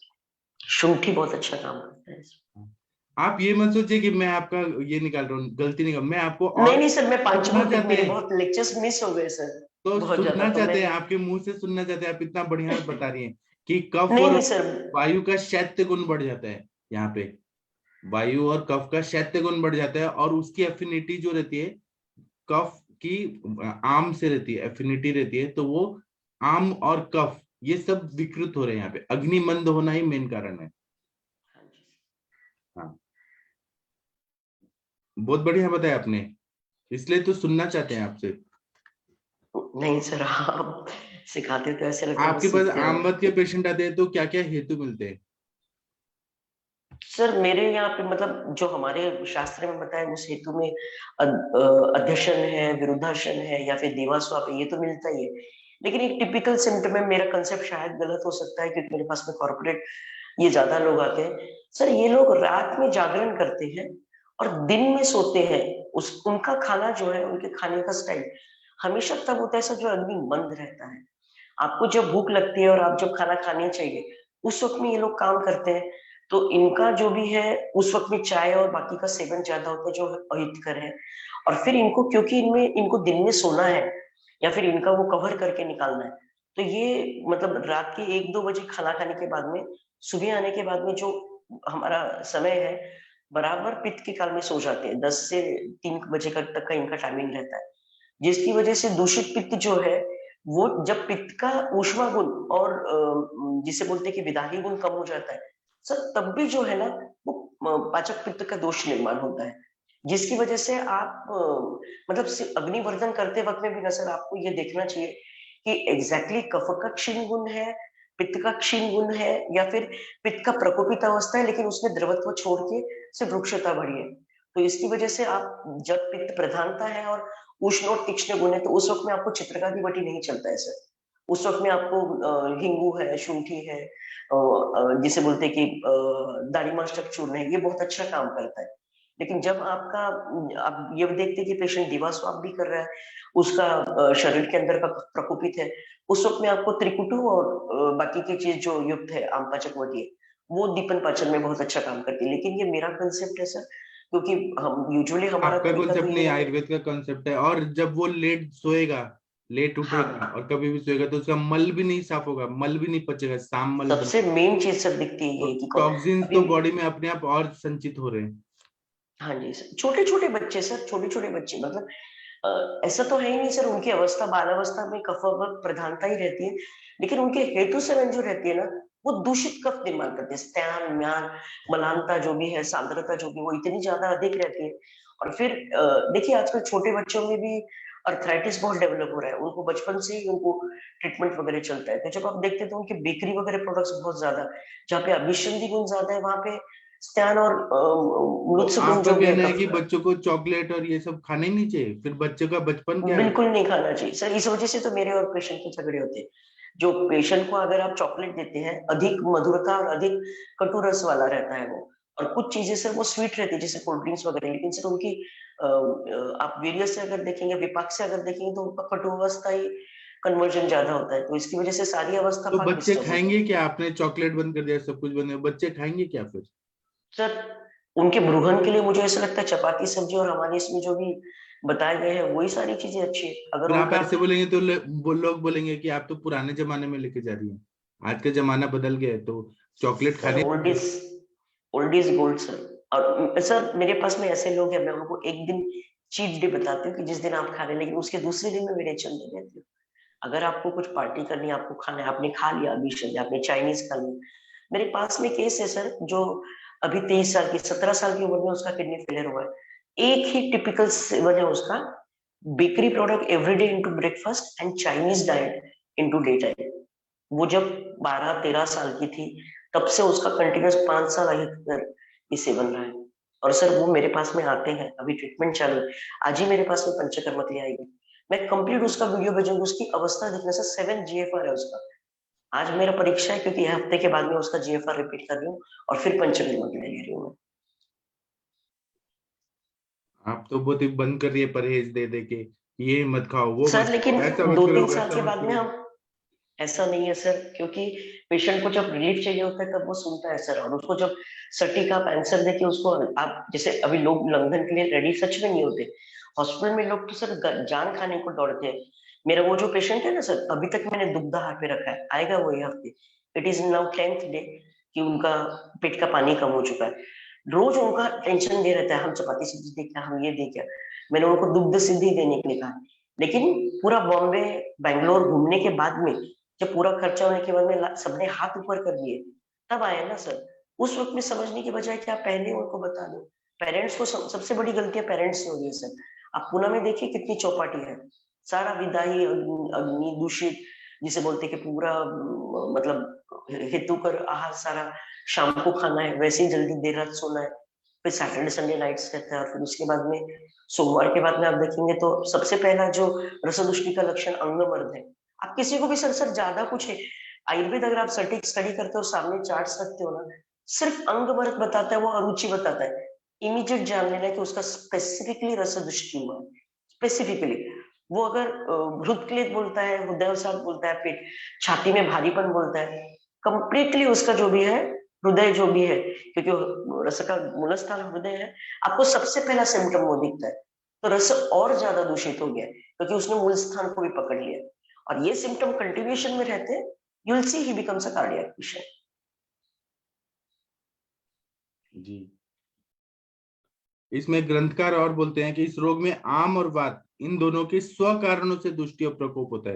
शुंठी बहुत अच्छा काम करता है। आप ये मत सोचिए कि मैं आपका ये निकाल रहा हूँ, गलती नहीं कर, मैं आपको और नहीं नहीं सर, मैं सुनना पांचभौतिक, चाहते मेरे हैं, बहुत लेक्चर्स मिस हो गए सर, तो बहुत ज्यादा, सुनना तो मैं चाहते हैं, आपके मुंह से सुनना चाहते हैं। आप इतना बढ़िया बता रही हैं कि कफ नहीं और नहीं सर। वायु का शैत्य गुण बढ़ जाता है। यहाँ पे वायु और कफ का शैत्य गुण बढ़ जाता है, और उसकी एफिनिटी जो रहती है कफ की आम से रहती है, एफिनिटी रहती है, तो वो आम और कफ ये सब विकृत हो रहे हैं। यहाँ पे अग्नि मंद होना ही मेन कारण है। हाँ, बहुत बढ़िया बताया आपने, इसलिए तो सुनना चाहते हैं आपसे। नहीं सर, आप सिखाते तो ऐसे लगता है आपके बस पास सीखते रहो। आमवत के पेशेंट आते हैं तो क्या क्या हेतु मिलते हैं? सर मेरे यहाँ पे मतलब जो हमारे शास्त्र में बताया उस हेतु में अध्यशन है, विरुद्धाशन है, या फिर देवास्वाप है, ये तो मिलता ही है। लेकिन एक टिपिकल सिम्टम है, मेरा कंसेप्ट शायद गलत हो सकता है क्योंकि मेरे पास में कॉर्पोरेट ये ज्यादा लोग आते हैं। सर ये लोग रात में जागरण करते हैं और दिन में सोते हैं। उनका खाना जो है, उनके खाने का स्टाइल हमेशा तब होता है सर जो अग्नि मंद रहता है। आपको जब भूख लगती है और आप जब खाना खानी चाहिए उस वक्त में ये लोग काम करते हैं। तो इनका जो भी है उस वक्त में चाय और बाकी का सेवन ज्यादा होता है जो अहितकर है। और फिर इनको, क्योंकि इनको दिन में सोना है या फिर इनका वो कवर करके निकालना है, तो ये मतलब रात के 1-2 बजे खाना खाने के बाद में, सुबह आने के बाद में जो हमारा समय है, बराबर पित्त के काल में सो जाते हैं। 10 से 3 बजे तक का इनका टाइमिंग रहता है, जिसकी वजह से दूषित पित्त जो है वो, जब पित्त का ऊष्मा गुण और जिसे बोलते हैं कि विदाही गुण कम हो जाता है सर, तब भी जो है ना वो पाचक पित्त का दोष निर्माण होता है, जिसकी वजह से आप मतलब अग्निवर्धन करते वक्त में भी ना सर आपको ये देखना चाहिए कि एग्जैक्टली कफ का क्षीण गुण है, पित्त का क्षीण गुण है, या फिर पित्त का प्रकोपित अवस्था है लेकिन उसमें द्रवत्व छोड़ के सिर्फ वृक्षता बढ़ी है। तो इसकी वजह से आप जब पित्त प्रधानता है और उष्ण और तीक्ष्ण गुण है, तो उस वक्त में आपको चित्रकादिवटी नहीं चलता है सर। उस वक्त में आपको हिंगू है, शुंठी है, जिसे बोलते हैं कि दाढ़ीमास्टक चूर्ण है, ये बहुत अच्छा काम करता है। लेकिन जब आपका, आप ये देखते हैं कि पेशेंट दिवास्वाप भी कर रहा है, उसका शरीर के अंदर का प्रकोपित है, उस वक्त में आपको त्रिकुटु और बाकी की चीज जो युक्त है आमपाचक वटी, वो दीपन पाचन में बहुत अच्छा काम करती है। लेकिन ये मेरा कंसेप्ट है सर, क्योंकि हम यूजुअली हमारा आपका तरीका तो कॉन्सेप्ट ये नहीं, है। आयुर्वेद का कॉन्सेप्ट है। और जब वो लेट सोएगा, लेट उठेगा हाँ, और कभी भी सोएगा तो उसका मल भी नहीं साफ होगा, मल भी नहीं पचेगा, साम मल बन, सबसे मेन चीज सर दिखती है तो ये कि टॉक्सिन्स अभी। तो बॉडी में अपने आप और संचित हो रहे हैं। हाँ जी सर, छोटे छोटे बच्चे सर, छोटे छोटे बच्चे मतलब ऐसा तो है ही नहीं सर, उनकी अवस्था बालावस्था में कफ प्रधानता ही रहती है, लेकिन उनके हेतु सेवन जो रहती है ना, वो दूषित कफ निर्माण करते हैं। स्त्यान, म्यान, मलानता जो भी है, सांद्रता जो भी, वो इतनी ज्यादा अधिक रहती है। और फिर देखिए आजकल छोटे बच्चों में भी अर्थराइटिस बहुत डेवलप हो रहा है, उनको बचपन से ही उनको ट्रीटमेंट वगैरह चलता है। तो जब आप देखते हैं तो उनके बेकरी वगैरह प्रोडक्ट्स बहुत ज्यादा, जहाँ पे अभिसंधि गुण ज्यादा है वहां पे स्त्यान और तो मृत्सु गुण आपका जो भी है कहना है कफ कि का, बच्चों को चॉकलेट और ये सब खाने ही नहीं चाहिए, फिर बच्चे का बचपन क्या है? बिल्कुल नहीं खाना चाहिए सर। इस वजह से तो मेरे और पेशेंट के झगड़े होते हैं। जो पेशेंट को अगर आप चॉकलेट देते हैं, अधिक मधुरता और अधिक कटु रस वाला रहता है वो, और कुछ चीजें सर वो स्वीट रहती है जैसे कोल्ड ड्रिंक्स वगैरह, लेकिन सर उनकी आप वेरियस से अगर देखेंगे, विपाक से अगर देखेंगे, तो उनका कटु अवस्था ही कन्वर्जन ज्यादा होता है, तो इसकी वजह से सारी अवस्था तो पाक बच्चे डिस्टर्ब होता है। खाएंगे क्या? आपने चॉकलेट बंद कर दिया, सब कुछ बंद है, बच्चे खाएंगे क्या फिर? सर उनके ब्रूहन के लिए मुझे ऐसा लगता है चपाती सब्जी और हमारे इसमें जो भी बताए गए हैं वही सारी चीजें अच्छी है। अगर फिर आप उनका ऐसे बोलेंगे तो लोग बोलेंगे कि आप तो पुराने जमाने में लेके जा रही हैं, आज का जमाना बदल गया है, तो चॉकलेट सर खाने। Old is gold sir. और सर मेरे पास में ऐसे लोग हैं, मैं उनको एक दिन चीट डे बताती हूँ कि जिस दिन आप खा रहे हैं, लेकिन उसके दूसरे दिन में मेरे चलते रहती हूँ। अगर आपको कुछ पार्टी करनी है, आपको खाना है, आपने खा लिया अभी संडे, आपने चाइनीज खा लिया। मेरे पास में केस है सर, जो अभी 23 साल की 17 साल की उम्र में उसका किडनी फेलियर हुआ है। एक ही टिपिकल सेवन है उसका, bakery product everyday into breakfast and Chinese diet into day time. वो जब 12-13 साल की थी तब से उसका कंटिन्यूस 5 साल आगे तक ये सेवन रहा है। और सर वो मेरे पास में आते हैं, अभी ट्रीटमेंट चालू है, आज ही मेरे पास में पंचकर्मा के लिए आएगी। मैं कंप्लीट उसका वीडियो भेजूंगी, उसकी अवस्था देखने से 7 GFR है उसका। आज मेरा परीक्षा है क्योंकि हफ्ते के बाद में उसका GFR रिपीट कर रही हूँ और फिर पंचकर्मा के लिए ले रही हूँ। आप तो बहुत ही बंद कर रही है परहेज दे दे के, ये मत खाओ, वो सर मत लेकिन खाओ, ऐसा मत 2-3 करो, साल ऐसा के मत बाद में करो। हम, ऐसा नहीं है सर, क्योंकि पेशेंट को जब रिलीफ चाहिए होता है तब वो सुनता है सर, और उसको जब सटीक आप आंसर देके उसको, आप जैसे अभी लोग लंघन के लिए रेडी सच में नहीं होते, हॉस्पिटल में लोग तो सर जान खाने को दौड़ते हैं। मेरा वो जो पेशेंट है ना सर, अभी तक मैंने दुग्धा हाथ पे रखा है, आएगा वो ये हफ्ते। It is now 10th day कि उनका पेट का पानी कम हो चुका है। रोज उनका टेंशन दे रहता है, हम चपाती सब्जी दे क्या, हम ये दे क्या। मैंने उनको दुग्ध सिद्धि देने के लिए कहा, लेकिन पूरा बॉम्बे बैंगलोर घूमने के बाद में जब पूरा खर्चा होने के बाद में सबने हाथ ऊपर कर दिए, तब आया ना सर। उस वक्त में समझने की बजाय कि आप पहले उनको बता दो। पेरेंट्स को सबसे बड़ी गलतियां पेरेंट्स से हो रही है सर। आप पुणे में देखिए कितनी चौपाटी है, सारा विदाई अग्नि दूषित जिसे बोलते कि पूरा मतलब हेतु कर आहार सारा, शाम को खाना है, वैसे ही जल्दी देर रात सोना है, फिर सैटरडे संडे नाइट्स रहता है, और फिर उसके बाद में सोमवार के बाद में आप देखेंगे तो सबसे पहला जो रसदुष्टि का लक्षण अंगमर्द है। आप किसी को भी सर ज्यादा कुछ है, आयुर्वेद अगर आप सटीक स्टडी करते हो, सामने चार्ट्स रखते हो ना, सिर्फ अंगमर्द बताता है, वो अरुचि बताता है, इमीडिएट जान लेना है कि उसका स्पेसिफिकली रसदुष्टि हुआ है। स्पेसिफिकली वो अगर हृदक्लेश बोलता है, हृदयवसाद बोलता है, पेट छाती में भारीपन बोलता है, कंप्लीटली उसका जो भी है हृदय जो भी है, क्योंकि रस का मूल स्थान हृदय है, आपको सबसे पहला सिम्टम वो दिखता है। तो रस और ज्यादा दूषित हो गया क्योंकि उसने मूल स्थान को भी पकड़ लिया, और ये सिम्टम कंटिन्यूएशन में रहते हैं, you will see he becomes a cardiac patient. जी, इसमें ग्रंथकार और बोलते हैं कि इस रोग में आम और वात इन दोनों के स्व कारणों से दुष्टि और प्रकोप होता है।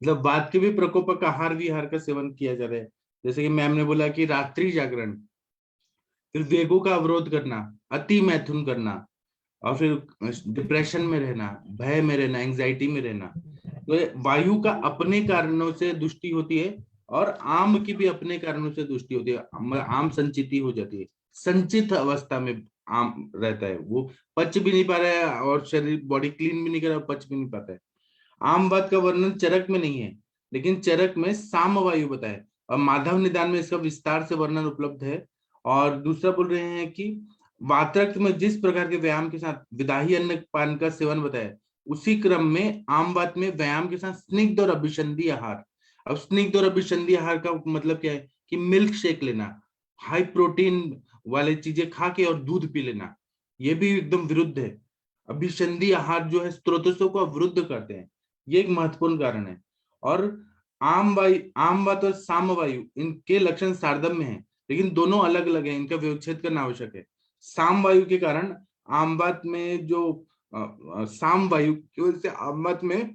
मतलब वात के भी प्रकोपक आहार विहार का सेवन किया जा रहा है, जैसे कि मैम ने बोला कि रात्रि जागरण, फिर वेगों का अवरोध करना, अति मैथुन करना, और फिर डिप्रेशन में रहना, भय में रहना, एंजाइटी में रहना। तो वायु का अपने कारणों से दुष्टि होती है, और आम की भी अपने कारणों से दुष्टि होती है। आम संचिति हो जाती है, संचित अवस्था में आम रहता है, वो पच भी नहीं पा रहा है और शरीर बॉडी क्लीन भी नहीं कर रहा, पच भी नहीं पाता है। आमवात का वर्णन चरक में नहीं है, लेकिन चरक में सामवायु बताया, और माधव निदान में इसका विस्तार से वर्णन उपलब्ध है। और दूसरा बोल रहे हैं कि वातरक्त में जिस प्रकार के व्यायाम के साथ विदाही अन्न पान का सेवन बताया, उसी क्रम में आमवात में व्यायाम के साथ स्निग्ध और अभिसंधि आहार। अब स्निग्ध और अभिसंधि आहार का मतलब क्या है कि मिल्क शेक लेना, हाई प्रोटीन वाले चीजें खा के और दूध पी लेना, ये भी एकदम विरुद्ध है। अभिसंधि आहार जो है स्त्रोतों को अवरुद्ध करते हैं, ये एक महत्वपूर्ण कारण है। और आमवात और सामवायु इनके लक्षण सारदम्य हैं, लेकिन दोनों अलग अलग हैं, इनका व्यवच्छेद करना आवश्यक है। सामवायु के कारण आमवात में जो सामवायु की वजह से आमवात में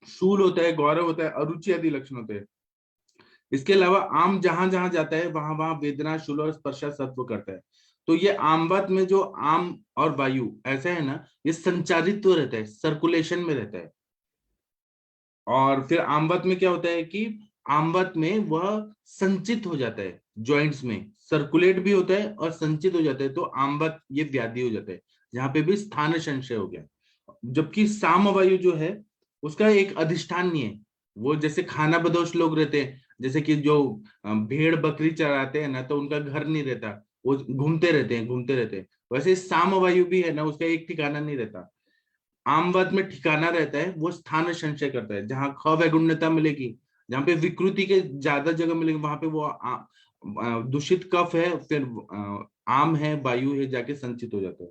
शूल होता है, गौरव होता है, अरुचि आदि लक्षण होते हैं। इसके अलावा आम जहां जहां जाता है वहां वहां वेदना, शूल और स्पर्शा सत्व करता है। तो ये आमवात में जो आम और वायु ऐसा है ना, ये संचारित्व रहता है, सर्कुलेशन में रहता है। और फिर आमवत में क्या होता है कि आमवत में वह संचित हो जाता है, जॉइंट्स में सर्कुलेट भी होता है और संचित हो जाता है, तो आमवत ये व्याधि हो जाता है, जहां पे भी स्थान संशय हो गया। जबकि सामवायु जो है उसका एक अधिष्ठान नहीं है, वो जैसे खाना बदोश लोग रहते हैं, जैसे कि जो भेड़ बकरी चराते हैं ना, तो उनका घर नहीं रहता, वो घूमते रहते हैं, वैसे सामवायु भी है ना, उसका एक ठिकाना नहीं रहता। आमवात में ठिकाना रहता है, वो स्थान संशय करता है, जहां ख वैगुण्यता मिलेगी, जहां पे विकृति के ज्यादा जगह मिलेगी, वहां पे वो दूषित कफ है, फिर आम है, वायु है, जाके संचित हो जाता है।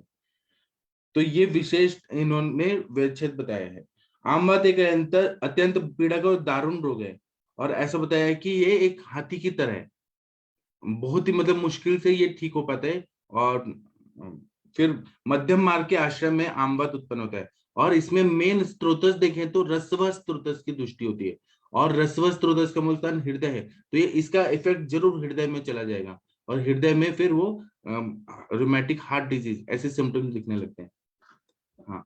तो ये विशेष इन्होंने व्यच्छेद बताया है। आमवात एक अत्यंत पीड़ाक और दारुण रोग है, और ऐसा बताया है कि ये एक हाथी की तरह है, बहुत ही मतलब मुश्किल से ये ठीक हो पाता है, और फिर मध्यम मार्ग के आश्रम में आमवत उत्पन्न होता है। और इसमें मेन स्त्रोतस देखें तो रसव स्त्रोतस की दृष्टि होती है, और रसव स्त्रोतस का मूल स्थान हृदय है, तो ये इसका इफेक्ट जरूर हृदय में चला जाएगा, और हृदय में फिर वो रूमेटिक हार्ट डिजीज ऐसे सिम्टम्स दिखने लगते हैं। हाँ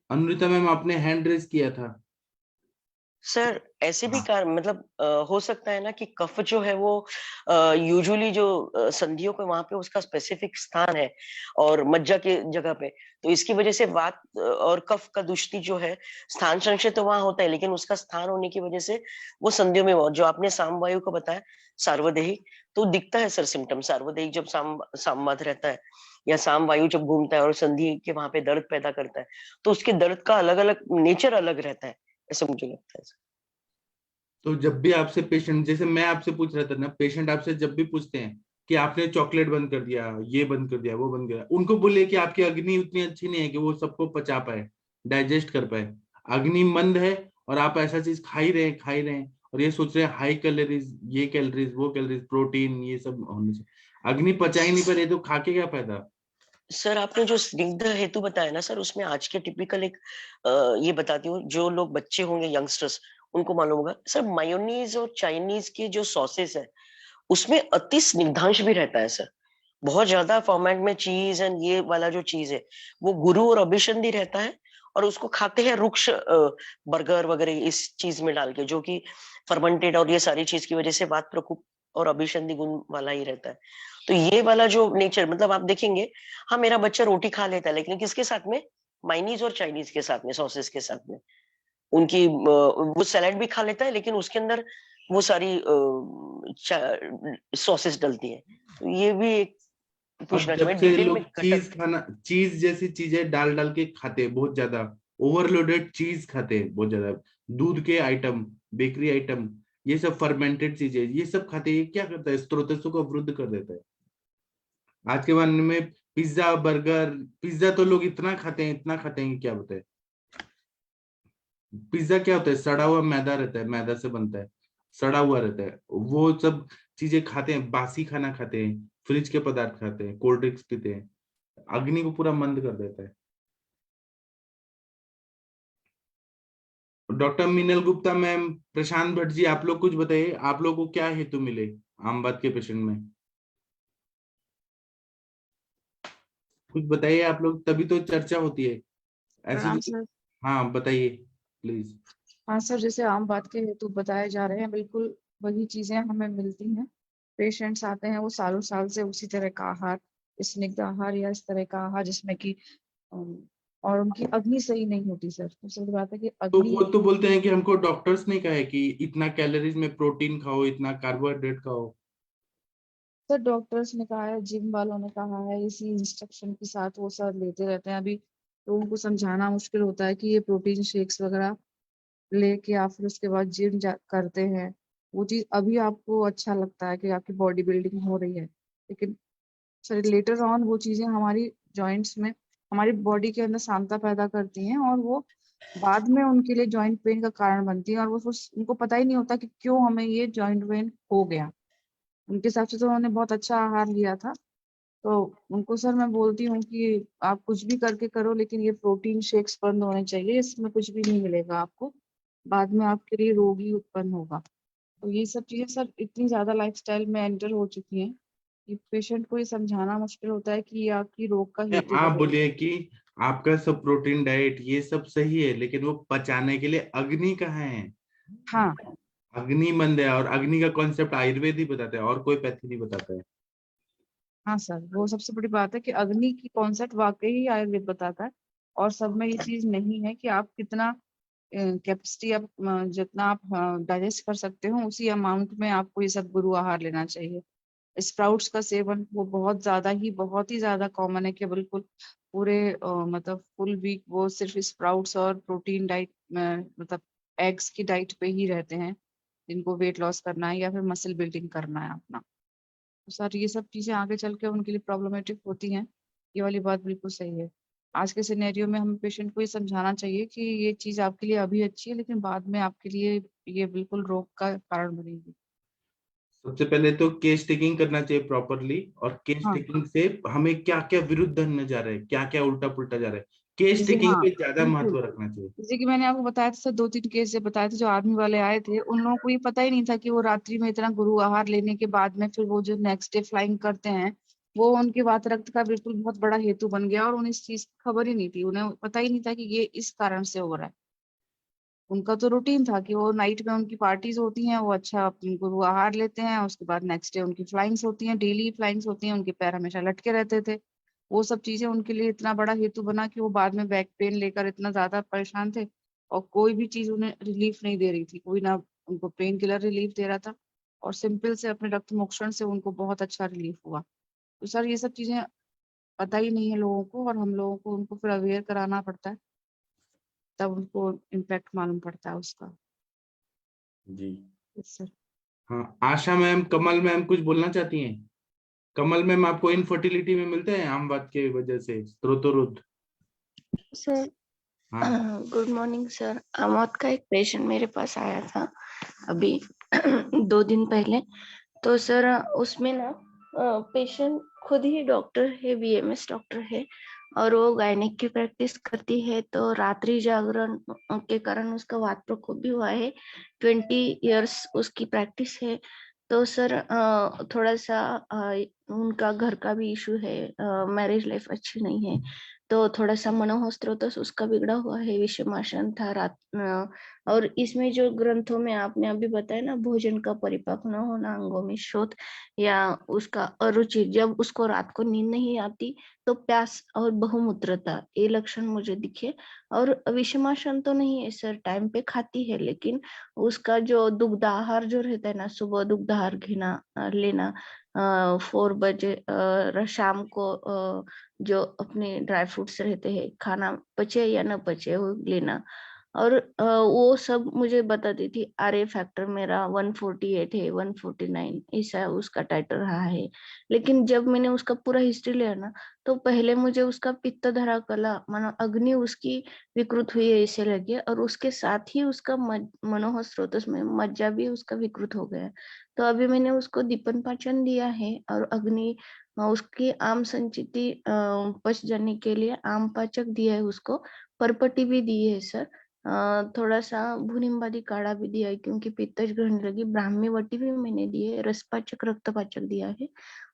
अनुरिता मैम, आपने हैंड रेज किया था। सर ऐसे भी हाँ। कारण मतलब हो सकता है ना कि कफ जो है वो यूजुअली जो संधियों पे वहां पे उसका स्पेसिफिक स्थान है और मज्जा के जगह पे, तो इसकी वजह से वात और कफ का दुष्टि जो है स्थान संशय तो वहां होता है, लेकिन उसका स्थान होने की वजह से वो संधियों में जो आपने सामवायु को बताया सार्वदेहिक, तो दिखता है सर सिम्टम। सार्वदेहिक जब सामवात रहता है या सामवायु जब घूमता है और संधि के वहां पे दर्द पैदा करता है, तो उसके दर्द का अलग अलग नेचर अलग रहता है, ऐसा मुझे लगता है। तो जब भी आपसे पेशेंट, जैसे मैं आपसे पूछ रहा था ना, पेशेंट आपसे जब भी पूछते हैं कि आपने चॉकलेट बंद कर दिया, ये बंद कर दिया, वो बंद कर दिया, उनको बोलिए कि आपकी अग्नि उतनी अच्छी नहीं है कि वो सबको पचा पाए, डाइजेस्ट कर पाए। अग्नि मंद है और आप ऐसा चीज खा ही रहे हैं और ये सोच रहे हैं हाई कैलोरीज, ये कैलोरीज, वो कैलोरीज, प्रोटीन, ये सब होने से अग्नि पचा ही नहीं पा रही, तो खा के क्या फायदा। सर आपने जो स्निग्ध हेतु बताया ना सर, उसमें आज के टिपिकल एक ये बताती हूँ, जो लोग बच्चे होंगे यंगस्टर्स उनको मालूम होगा सर, मायोनीज और चाइनीज के जो सॉसेस है उसमें अति स्निग्धांश भी रहता है सर। बहुत ज्यादा फॉर्मेट में चीज एंड ये वाला जो चीज है वो गुरु और अभिसंधि रहता है, और उसको खाते हैं रुक्ष बर्गर वगैरह इस चीज में डाल के, जो कि फर्मेंटेड और ये सारी चीज की वजह से वात प्रकोप और अभिसंधि गुण वाला ही रहता है। तो ये वाला जो नेचर, मतलब आप देखेंगे, हाँ मेरा बच्चा रोटी खा लेता है, लेकिन किसके साथ में? माइनीज और चाइनीज के साथ में, सॉसेस के साथ में। उनकी वो सैलेड भी खा लेता है, लेकिन उसके अंदर वो सारी सॉसेस डलती है। तो ये भी एक अब पूछना जब चाहिए से डिटेल में लोग चीज घटक। खाना, चीज जैसी चीजें डाल डाल के खाते हैं बहुत ज्यादा, ओवरलोडेड चीज खाते हैं बहुत ज्यादा, दूध के आइटम, बेकरी आइटम, ये सब फर्मेंटेड चीजें, ये सब खाते हैं, ये क्या करता है, स्त्रोतसों को अवरुद्ध कर देता है। आज के जमाने में पिज्जा, बर्गर, पिज्जा तो लोग इतना खाते हैं, इतना खाते हैं कि क्या बताए। पिज्जा क्या होता है, सड़ा हुआ मैदा रहता है, मैदा से बनता है, सड़ा हुआ रहता है, वो सब चीजें खाते हैं, बासी खाना खाते हैं, फ्रिज के पदार्थ खाते हैं, कोल्ड ड्रिंक्स पीते हैं, अग्नि को पूरा मंद कर देता है। डॉक्टर मीनल गुप्ता मैम, प्रशांत भट्ट जी, आप लोग कुछ बताइए, आप लोग को क्या हेतु मिले आमवात के पेशेंट में, कुछ बताइए आप लोग, तभी तो चर्चा होती है ऐसी प्रणाम जो। सर। हाँ बताइए प्लीज। हाँ सर, जैसे आम बात के हेतु बताए जा रहे हैं, बिल्कुल वही चीजें हमें मिलती हैं। पेशेंट्स आते हैं वो सालों साल से उसी तरह का आहार, स्निग्ध आहार या इस तरह का आहार जिसमें कि अम, और उनकी अग्नि सही नहीं होती सर। सबसे बड़ी बात है कि तो वो अग्नि। तो बोलते हैं कि हमको डॉक्टर्स ने कहा है कि इतना कैलोरीज में प्रोटीन खाओ, इतना कार्बोहाइड्रेट खाओ। सर डॉक्टर्स ने कहा है, जिम वालों ने कहा है, इसी इंस्ट्रक्शन के साथ वो सर लेते रहते हैं। अभी लोगों को समझाना मुश्किल होता है कि ये प्रोटीन शेक्स वगैरह लेके या फिर उसके बाद जिम करते हैं, वो चीज अभी आपको अच्छा लगता है कि आपकी बॉडी बिल्डिंग हो रही है, लेकिन सर लेटर ऑन वो चीजें हमारी जॉइंट्स में, हमारी बॉडी के अंदर सांता पैदा करती हैं, और वो बाद में उनके लिए जॉइंट पेन का कारण बनती है। और वो उनको पता ही नहीं होता कि क्यों हमें ये जॉइंट पेन हो गया। उनके हिसाब से तो उन्होंने बहुत अच्छा आहार लिया था। तो उनको सर मैं बोलती हूँ कि आप कुछ भी करके करो, लेकिन ये प्रोटीन शेक्स बंद होने चाहिए, इसमें कुछ भी नहीं मिलेगा आपको, बाद में आपके लिए रोग ही उत्पन्न होगा। तो ये सब चीजें सर इतनी ज्यादा लाइफस्टाइल में एंटर हो चुकी हैं कि पेशेंट को ये समझाना मुश्किल होता है कि ये आपकी रोग का हेतु आप बनेगी। बोलिए कि आपका सब प्रोटीन डाइट ये सब सही है, लेकिन वो पचाने के लिए अग्नि कहाँ है, हाँ। अग्नि मंद है, और अग्नि का कॉन्सेप्ट आयुर्वेद ही बताता है, और कोई पैथी नहीं बताता है। हाँ सर, वो सबसे बड़ी बात है कि अग्नि की कॉन्सेप्ट वाकई ही आयुर्वेद बताता है, और सब में ये चीज नहीं है कि आप कितना कैपेसिटी, आप जितना आप डाइजेस्ट कर सकते हो उसी अमाउंट में आपको ये सब गुरु आहार लेना चाहिए। स्प्राउट्स का सेवन वो बहुत ज्यादा ही, बहुत ही ज्यादा कॉमन है कि बिल्कुल पूरे मतलब फुल वीक वो सिर्फ स्प्राउट्स और प्रोटीन डाइट, मतलब एग्स की डाइट पे ही रहते हैं, जिनको वेट लॉस करना है या फिर मसल बिल्डिंग करना है अपना। तो सर ये सब चीजें आगे चल के उनके लिए प्रॉब्लमेटिक होती हैं, ये वाली बात बिल्कुल सही है। आज के सिनेरियो में हमें पेशेंट को ये समझाना चाहिए कि ये चीज आपके लिए अभी अच्छी है, लेकिन बाद में आपके लिए ये बिल्कुल रोग का कारण बनेगी। सबसे पहले तो केस टेकिंग करना चाहिए प्रॉपरली, और केस हाँ टेकिंग से हमें क्या क्या विरुद्ध होने जा रहा है, क्या क्या उल्टा पुल्टा जा रहा है, केस जैसे टेकिंग हाँ पे ज्यादा बिल्कुल, महत्व रखना चाहिए। जैसे कि मैंने आपको बताया था सर, 2-3 केस जो बताए थे, जो आर्मी वाले आए थे, उन लोगों को ये पता ही नहीं था कि वो रात्रि में इतना गुरु आहार लेने के बाद में फिर वो जो नेक्स्ट डे फ्लाइंग करते हैं, वो उनके वात रक्त का बिल्कुल बहुत बड़ा हेतु बन गया, और उन्हें इस चीज की खबर ही नहीं थी, उन्हें पता ही नहीं था कि ये इस कारण से हो रहा है। उनका तो रूटीन था कि वो नाइट में उनकी पार्टीज होती हैं, वो अच्छा गुरु आहार लेते हैं, उसके बाद नेक्स्ट डे उनकी फ्लाइंग्स होती हैं, डेली फ्लाइंग्स होती हैं, उनके पैर हमेशा लटके रहते थे। वो सब चीजें उनके लिए इतना बड़ा हेतु बना कि वो बाद में बैक पेन लेकर इतना ज्यादा परेशान थे, और कोई भी चीज उन्हें रिलीफ नहीं दे रही थी, कोई ना उनको पेन किलर रिलीफ दे रहा था, और सिंपल से अपने रक्त मोक्षण से उनको बहुत अच्छा रिलीफ हुआ। तो सर ये सब चीजें पता ही नहीं है लोगों को, और हम लोगों को उनको फिर अवेयर कराना पड़ता है, तब उनको इम्पैक्ट मालूम पड़ता है उसका। जी। Yes sir. हाँ, आशा मैम, कमल मैम कुछ बोलना चाहती हैं? कमल मैम, आपको इनफर्टिलिटी में मिलते हैं आम बात के वजह से स्त्रोतोरुद्ध? सर हाँ। Good morning sir. मौत का एक पेशेंट मेरे पास आया था अभी 2 दिन पहले। तो सर उसमें ना पेशेंट खुद ही डॉक्टर है, बीएमएस डॉक्टर है, और वो गायनेक की प्रैक्टिस करती है। तो रात्रि जागरण के कारण उसका वात प्रकोप भी हुआ है। 20 इयर्स उसकी प्रैक्टिस है। तो सर थोड़ा सा उनका घर का भी इशू है, मैरिज लाइफ अच्छी नहीं है। तो थोड़ा सा मनोहस्त्रोतस उसका बिगड़ा हुआ है, विषमासन था रात। और इसमें जो ग्रंथों में आपने अभी बताया ना, भोजन का परिपाक न होना, अंगों में शोथ, या उसका अरुचि, जब उसको रात को नींद नहीं आती तो प्यास और बहुमूत्रता, ये लक्षण मुझे दिखे। और विषमासन तो नहीं है सर, टाइम पे खाती है, लेकिन उसका जो दुग्धाहार जो रहता है ना, सुबह दुग्धाहार लेना, 4 बजे शाम को जो अपने ड्राई फ्रूट्स रहते हैं, खाना पचे या न पचे वो लेना। और वो सब मुझे बताती थी। आरए फैक्टर मेरा 148 है, 149 ऐसा उसका टाइटर रहा है। लेकिन जब मैंने उसका पूरा हिस्ट्री लिया ना, तो पहले मुझे उसका पित्त धरा कला, मानो अग्नि उसकी विकृत हुई है ऐसे लगे, और उसके साथ ही उसका मनोह स्रोतस में मज्जा भी उसका विकृत हो गया। तो अभी मैंने उसको दीपन पाचन दिया है, और अग्नि उसकी आम संचिति पच जाने के लिए आम पाचक दिया है उसको, परपटी भी दी है सर। थोड़ा सा भूनिम्बादी काढ़ा भी दिया है, क्योंकि पित्तज ग्रहण लगी। ब्राह्मी वटी भी मैंने दी है, रसपाचक रक्तपाचक दिया है,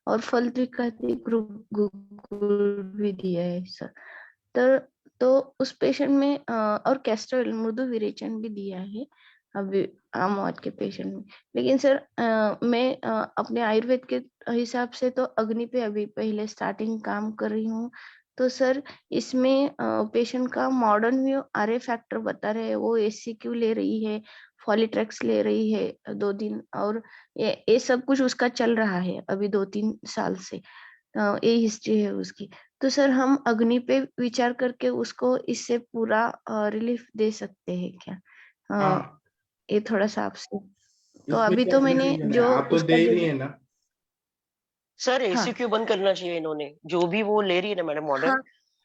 और फल त्रिकातिक गुड़ भी दिया है सर। तो उस पेशेंट में और कैस्टर मृदु विरेचन भी दिया है अभी आम मौत के पेशेंट में। लेकिन सर मैं अपने आयुर्वेद के हिसाब से तो अग्नि पे अभी पहले स्टार्टिंग काम कर रही हूँ। तो सर इसमें पेशेंट का मॉडर्न व्यू आरए फैक्टर बता रहे हैं, वो एससीक्यू ले रही है, फॉलिट्रेक्स ले रही है 2 दिन, और ये सब कुछ उसका चल रहा है अभी 2-3 साल से। ये हिस्ट्री है उसकी। तो सर हम अग्नि पे विचार करके उसको इससे पूरा रिलीफ दे सकते हैं क्या? हाँ, ये थोड़ा सा आपसे। तो इसमें अभी क्या तो मैंने कंफ्यूजन है? जो आप तो दे उसका ही जो रही है ना? सर हाँ एसीक्यू बंद करना चाहिए इन्होंने, जो भी वो ले रही है ना मैडम मॉडर्न, हाँ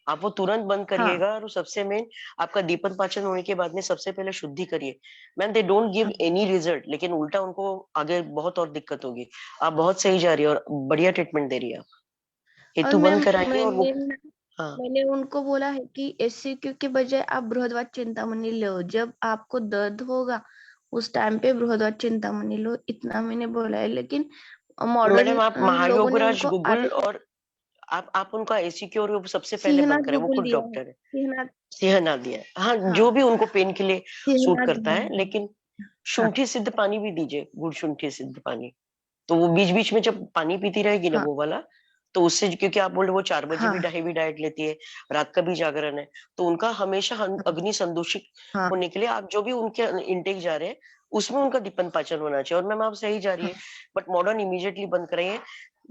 आप वो तुरंत बंद हाँ करिएगा। और सबसे मेन, आपका दीपन पाचन होने के बाद में सबसे पहले शुद्धि करिए। मैम दे डोंट गिव हाँ एनी रिजल्ट, लेकिन उल्टा उनको आगे बहुत और दिक्कत होगी। आप बहुत सही जा रही है और बढ़िया ट्रीटमेंट दे रही है आप। और हेतु बंद मैम कराइए और वो। मैंने हाँ मैंने उनको बोला है कि एससीक्यू के बजाय आप बृहदवात चिंतामणि लो, जब आपको दर्द होगा उस टाइम पे बृहदवात चिंतामणि लो, इतना मैंने बोला है। लेकिन मैडम, मॉडर्न आप लोगों ने महायोगराज उनको गूगल, आरे और आप उनका एसीक्यू और वो सबसे पहले बंद सिंहनाथ करें, वो गूगल खुद दिया है, डॉक्टर है। सिंहनाथ। सिंहनाथ दिया है, हाँ, हाँ जो भी उनको पेन के लिए सूट सिंहनाथ करता दिया है। है। लेकिन हाँ शुंठी सिद्ध पानी भी दीजिए, गुड़ शुंठी सिद्ध पानी। तो वो बीच बीच में जब पानी पीती रहेगी ना हाँ वो वाला, तो उससे, क्योंकि आप बोल रहे वो 4 बजे भी हाँ हेवी डाइट लेती है, रात का भी जागरण है, तो उनका हमेशा हाँ अग्नि संदूषित हाँ होने के लिए आप जो भी उनके इनटेक जा रहे हैं उसमें उनका दीपन पाचन होना चाहिए। और मैम आप सही जा रही है, हाँ बट मॉडर्न इमीडिएटली बंद कराइए।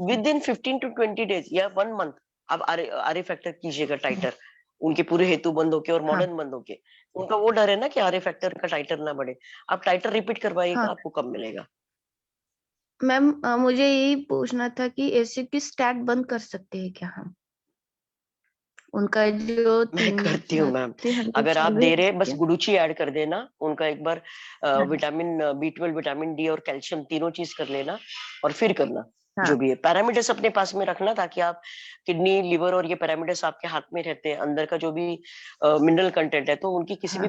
विद इन 15 to 20 days या 1 month आप आर आर फैक्टर कीजिएगा टाइटर, उनके पूरे हेतु बंद होके और हाँ मॉडर्न बंद होके। उनका वो डर है ना कि आर फैक्टर का टाइटर ना बढ़े। आप टाइटर रिपीट करवाइएगा, हाँ आपको कम मिलेगा। मैम मुझे यही पूछना था कि ऐसे की स्टैट बंद कर सकते हैं क्या हम? उनका जो मैं करती हूँ मैम, अगर आप दे रहे बस गुडुची ऐड कर देना, उनका एक बार विटामिन B12, विटामिन D और कैल्शियम तीनों चीज कर लेना और फिर करना। हाँ। जो भी है पैरामीटर्स अपने पास में रखना, ताकि आप किडनी, लिवर और ये पैरामीटर्स आपके हाथ में रहते हैं। अंदर का जो भी मिनरल कंटेंट है, तो उनकी किसी भी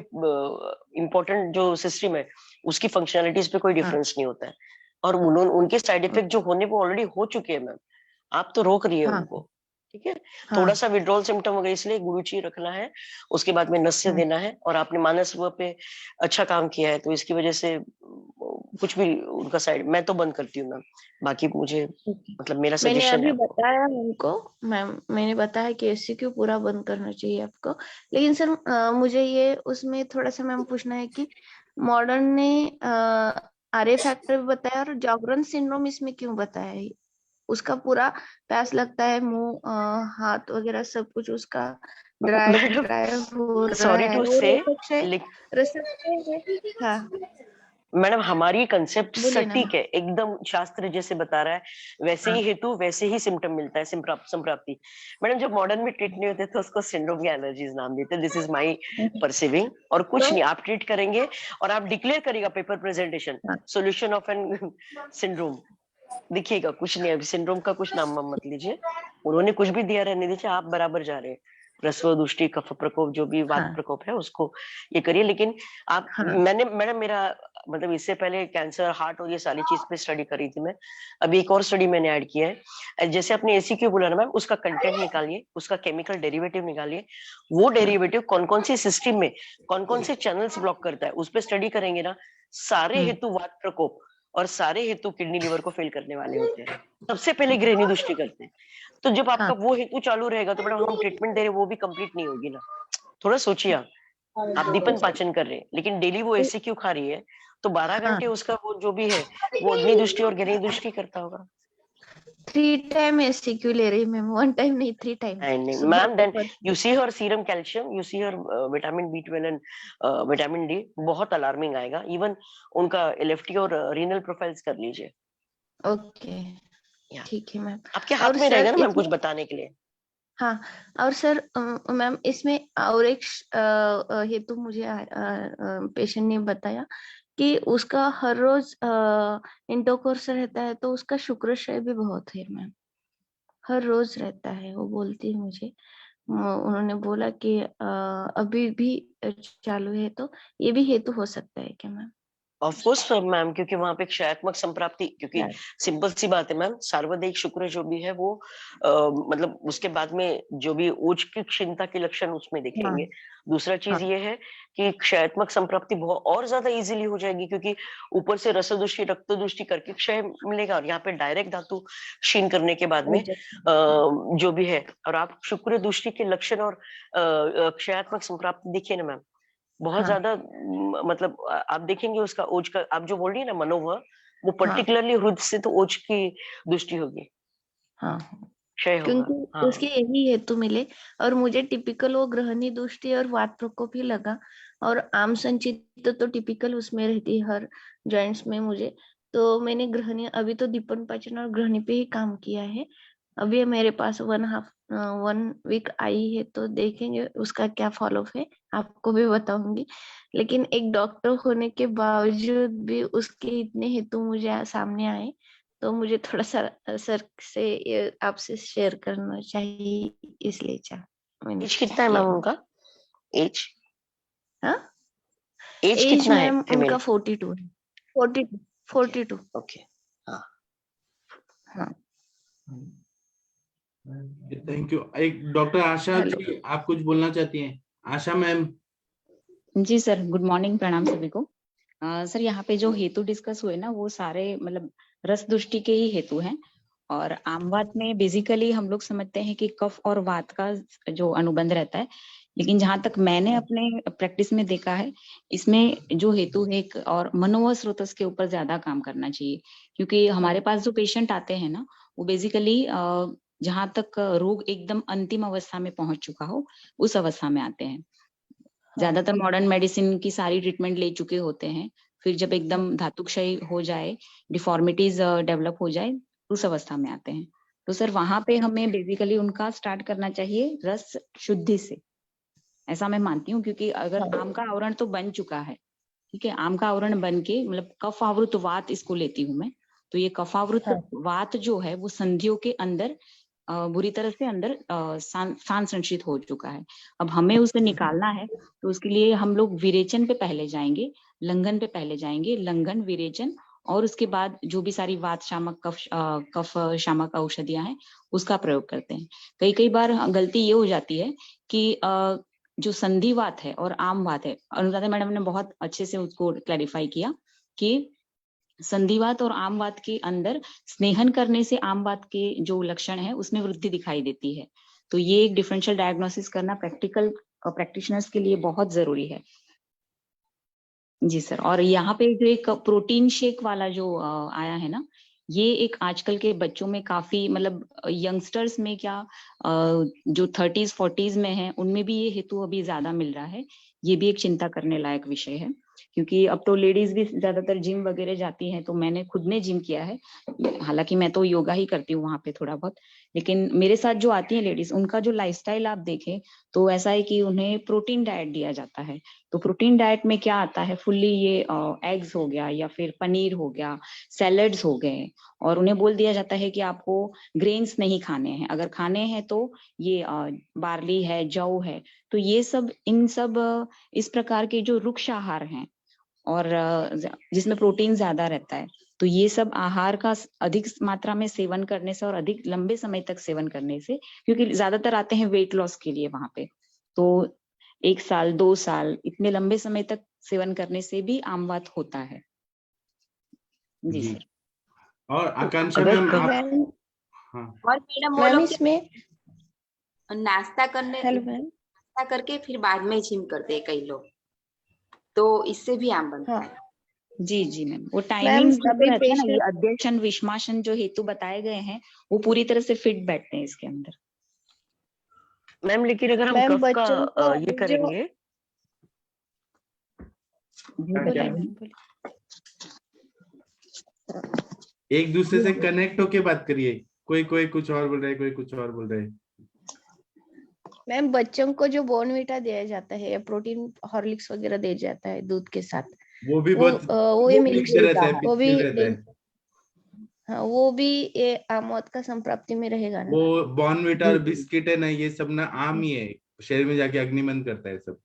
इम्पोर्टेंट जो सिस्टम है उसकी फंक्शनलिटीज पे कोई डिफरेंस नहीं होता है। और उनके साइड इफेक्ट जो होने वो ऑलरेडी हो चुके हैं मैम, आप तो रोक रही है उनको। ठीक है, थोड़ा सा विड्रॉल सिम्टम वगैरह, इसलिए गुरुची रखना है, उसके बाद में नस्य देना है। और आपने मानसव पे अच्छा काम किया है, तो इसकी वजह से कुछ भी उनका साइड मैं तो बंद करती हूँ मैम। बाकी मुझे मतलब मेरा मैंने सजेशन अभी है। बताया उनको मैम, मैंने बताया कि SCQ पूरा बंद करना चाहिए आपको। लेकिन सर मुझे ये उसमें थोड़ा सा मैम पूछना है कि मॉडर्न ने RA फैक्टर भी बताया और जागरण सिंड्रोम इसमें क्यों बताया है? उसका पूरा प्यास लगता है, मुंह हाथ वगैरह सब कुछ उसका ड्राई मैडम ड्राई हो रहा सॉरी है। टू वो से, हाँ मैडम हमारी कंसेप्ट बोलिए ना। सटीक है, एकदम शास्त्र जैसे बता रहा है वैसे ही हेतु वैसे ही सिम्टम मिलता है, संप्राप्ति। मैडम जब मॉडर्न में ट्रीट नहीं होते तो उसको सिंड्रोम या एलर्जीज नाम देते हैं। दिस इज माय परसीविंग, और कुछ नहीं, आप ट्रीट करेंगे और आप डिक्लेयर करेगा paper presentation solution of an syndrome, दिखिएगा कुछ नहीं। अभी सिंड्रोम का कुछ नाम मत लीजिए, उन्होंने कुछ भी दिया रहने दीजिए, आप बराबर जा रहे हैं। प्रसव दुष्टि कफ प्रकोप जो भी वात प्रकोप है उसको ये करिए। लेकिन आप मैंने मैडम मेरा मतलब इससे पहले कैंसर, हार्ट और ये सारी चीज पे स्टडी करी थी मैं। अभी एक और स्टडी मैंने ऐड किया है। जैसे आपने ACQ बोला ना मैम, उसका कंटेंट निकालिए, उसका केमिकल डेरिवेटिव निकालिए, वो डेरिवेटिव कौन कौन सी सिस्टम में कौन कौन से चैनल्स ब्लॉक करता है, उस पर स्टडी करेंगे ना। सारे हेतु वात प्रकोप और सारे हेतु किडनी लिवर को फेल करने वाले होते हैं। सबसे पहले गृहिणी दृष्टि करते हैं। तो जब आपका वो हेतु चालू रहेगा तो मैडम हम ट्रीटमेंट दे रहे वो भी कंप्लीट नहीं होगी ना। थोड़ा सोचिए, आप दीपन पाचन कर रहे हैं लेकिन डेली वो ACQ खा रही है, तो 12 घंटे उसका वो जो भी है वो अग्नि दृष्टि और गृहिणी दृष्टि करता होगा। 3 टाइम SCQ ले रही मैम, 1 टाइम नहीं 3 टाइम। नहीं ma'am, then you see her serum calcium, you see her vitamin B12 and vitamin D, बहुत अलार्मिंग आएगा। इवन उनका LFT और रीनल प्रोफाइल्स कर लीजिए। ओके ठीक है मैम, आपके हाथ में रहेगा ना मैम कुछ बताने के लिए। हाँ, और सर मैम इसमें और एक हेतु मुझे पेशेंट ने बताया कि उसका हर रोज इंटरकोर्स रहता है, तो उसका शुक्राशय भी बहुत है मैम, हर रोज रहता है। वो बोलती है मुझे, उन्होंने बोला कि अभी भी चालू है, तो ये भी हेतु हो सकता है क्या मैम? ऑफ कोर्स मैम, क्योंकि वहां पे क्षयात्मक संप्राप्ति, क्योंकि सिंपल सी बात है मैम, सार्वदेहिक शुक्र जो भी है वो मतलब उसके बाद में जो भी उच्च की क्षीणता के लक्षण उसमें दिखेंगे। दूसरा चीज ये है कि क्षयात्मक संप्राप्ति बहुत और ज्यादा इजीली हो जाएगी, क्योंकि ऊपर से रसदृष्टि रक्त दृष्टि करके क्षय मिलेगा, और यहाँ पे डायरेक्ट धातु क्षीण करने के बाद में जो भी है, और आप शुक्र दृष्टि के लक्षण और क्षयात्मक संप्राप्ति देखिए ना मैम, बहुत ज्यादा मतलब आप देखेंगे उसका ओज का, आप जो बोल रही है ना मनोवर, वो पर्टिकुलरली हृदय से तो ओज की दृष्टि होगी। क्षय होगा। क्योंकि उसके यही हेतु मिले, और मुझे टिपिकल वो ग्रहणी दृष्टि और वात प्रकोप ही लगा, और आम संचित तो टिपिकल उसमें रहती है हर जॉइंट्स में मुझे। तो मैंने ग्रहणी, अभी तो दीपन पाचन और ग्रहणी पे ही काम किया है। अभी मेरे पास 1 वीक आई है, तो देखेंगे उसका क्या फॉलोअप है, आपको भी बताऊंगी। लेकिन एक डॉक्टर होने के बावजूद भी उसके इतने हेतु मुझे सामने आए, तो मुझे थोड़ा सा सर से आपसे शेयर करना चाहिए, इसलिए एज कितना है मैम उनका? एज एज कितना है? उनका 42 है। 42 ओके। हाँ थैंक यू। एक डॉक्टर आशा जी, आप कुछ बोलना चाहती हैं? आशा मैम। जी सर, गुड मॉर्निंग, प्रणाम सभी को। सर यहाँ पे जो हेतु डिस्कस हुए ना, वो सारे मतलब रस दृष्टि के ही हेतु हैं, और आम वात में बेसिकली हम लोग समझते हैं कि कफ और वात का जो अनुबंध रहता है, लेकिन जहां तक मैंने अपने प्रैक्टिस में देखा है, इसमें जो हेतु है और मनोव स्रोतस के ऊपर ज्यादा काम करना चाहिए, क्योंकि हमारे पास जो पेशेंट आते हैं ना, वो बेसिकली जहां तक रोग एकदम अंतिम अवस्था में पहुंच चुका हो, उस अवस्था में आते हैं। ज्यादातर मॉडर्न मेडिसिन की सारी ट्रीटमेंट ले चुके होते हैं, फिर जब एकदम धातु क्षय हो जाए, डिफॉर्मिटीज डेवलप हो जाए, उस अवस्था में आते हैं। तो सर वहां पे हमें बेसिकली उनका स्टार्ट करना चाहिए रस शुद्धि से, ऐसा मैं मानती हूँ, क्योंकि अगर आम का आवरण तो बन चुका है, ठीक है, आम का आवरण बन के मतलब कफावृत वात इसको लेती हूँ मैं, तो ये कफावृत वात जो है वो संधियों के अंदर बुरी तरह से अंदर स्थान संचित हो चुका है। अब हमें उसे निकालना है, तो उसके लिए हम लोग विरेचन पे पहले जाएंगे, लंघन पे पहले जाएंगे, लंघन विरेचन, और उसके बाद जो भी सारी वात शामक कफ शामक औषधियां हैं उसका प्रयोग करते हैं। कई बार गलती ये हो जाती है कि जो संधिवात है और आमवात है, अनुराधा मैडम ने बहुत अच्छे से उसको क्लैरिफाई किया कि संधिवात और आमवात के अंदर स्नेहन करने से आमवात के जो लक्षण है उसमें वृद्धि दिखाई देती है। तो ये एक डिफरेंशियल डायग्नोसिस करना प्रैक्टिशनर्स के लिए बहुत जरूरी है। जी सर, और यहाँ पे जो एक प्रोटीन शेक वाला जो आया है ना, ये एक आजकल के बच्चों में काफी मतलब यंगस्टर्स में क्या जो 30s 40s में है उनमें भी ये हेतु अभी ज्यादा मिल रहा है। ये भी एक चिंता करने लायक विषय है, क्योंकि अब तो लेडीज भी ज्यादातर जिम वगैरह जाती हैं। तो मैंने खुद ने जिम किया है, हालांकि मैं तो योगा ही करती हूँ वहां पे थोड़ा बहुत, लेकिन मेरे साथ जो आती है लेडीज, उनका जो लाइफस्टाइल आप देखें तो ऐसा है कि उन्हें प्रोटीन डाइट दिया जाता है। तो प्रोटीन डाइट में क्या आता है, फुल्ली ये एग्स हो गया या फिर पनीर हो गया, सैलड्स हो गए, और उन्हें बोल दिया जाता है कि आपको ग्रेन्स नहीं खाने हैं, अगर खाने हैं तो ये बार्ली है, जौ है। तो ये सब इन सब इस प्रकार के जो रुक्ष आहार हैं और जिसमें प्रोटीन ज्यादा रहता है, तो ये सब आहार का अधिक मात्रा में सेवन करने से और अधिक लंबे समय तक सेवन करने से, क्योंकि ज्यादातर आते हैं वेट लॉस के लिए वहां पे, तो 1 साल 2 साल इतने लंबे समय तक सेवन करने से भी आमवात होता है। जी सर। और आकांक्षा अगर मैम आप, मैम हाँ और मैडम वो मैम लोग इसमें नाश्ता करने हेलो मैम। नाश्ता करके फिर बाद में जिम करते हैं कई लोग, तो इससे भी आम बनता हाँ है। जी मैम, वो मैम टाइमिंग जो अभी रहता है ना, ये पेशेंट अध्यक्षण विषमाशन जो हेतु बताए गए हैं वो पूरी तरह से फिट बैठते हैं इसके अंदर। मैम लेकिन अगर हम मैम कफ का बच्चों को ये जो करेंगे, बोलिए मैम बोलिए। एक दूसरे से कनेक्ट होके बात करिए, कोई कुछ और बोल रहा है, कोई कुछ और बोल रहा है। मैम बच्चों को जो बॉर्नविटा दिया जाता है या प्रोटीन हॉर्लिक्स वगैरह दिया जाता है दूध के साथ, वो भी वो बहुत वो ये वो मिल मिक्स रहता है, वो भी पिच्छल रहता है। हाँ वो भी ये आमोद का संप्राप्ति में रहेगा ना। वो बॉर्नविटा और जी बिस्किट है ना, ये सब ना आम ही है, शरीर में जाके अग्निमन करता है सब।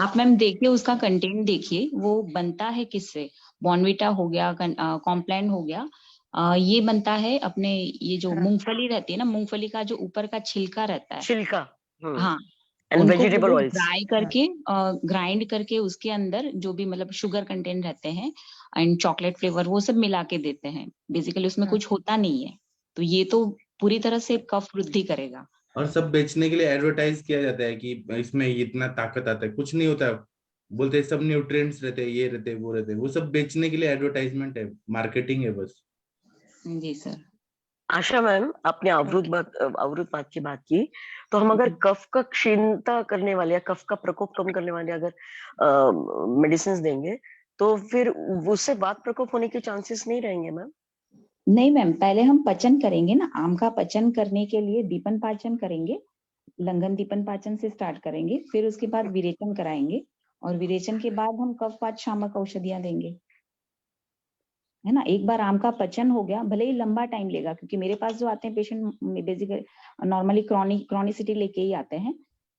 आप मैम देखिए उसका कंटेंट देखिए, वो बनता है किससे, बॉर्नविटा हो गया, कॉम्प्लान हो गया, ये बनता है अपने ये जो हाँ मूंगफली रहती है ना, मूंगफली का जो ऊपर का छिलका रहता है, छिलका हाँ, एंड उनको वेजिटेबल वो ऑयल्स। ड्राई करके ग्राइंड करके उसके अंदर जो भी मतलब शुगर कंटेंट रहते हैं एंड चॉकलेट फ्लेवर वो सब मिला के देते हैं। बेसिकली उसमें हाँ कुछ होता नहीं है, तो ये तो पूरी तरह से कफ वृद्धि करेगा। और सब बेचने के लिए एडवर्टाइज किया जाता है कि इसमें इतना ताकत आता है, कुछ नहीं होता है। बोलते हैं सब न्यूट्रिएंट्स रहते हैं, ये रहते हैं, वो रहते हैं, वो सब बेचने के लिए एडवर्टाइजमेंट है, मार्केटिंग है बस। जी सर। आशा मैम, आपने अवरुद्ध बात की बात की, तो हम अगर कफ का क्षीणता करने वाले या कफ का प्रकोप कम करने वाले अगर मेडिसिन देंगे तो फिर उससे वात प्रकोप होने के चांसेस नहीं रहेंगे मैम? नहीं मैम, पहले हम पचन करेंगे ना, आम का पचन करने के लिए दीपन पाचन करेंगे, लंघन दीपन पाचन से स्टार्ट करेंगे, फिर उसके बाद विरेचन कराएंगे, और विरेचन के बाद हम कफ वात शामक औषधियां देंगे, है ना। एक बार आम का पचन हो गया, भले ही लंबा टाइम लेगा, क्योंकि मेरे पास जो आते हैं पेशेंट बेसिकली नॉर्मली क्रॉनिसिटी लेके ही आते हैं,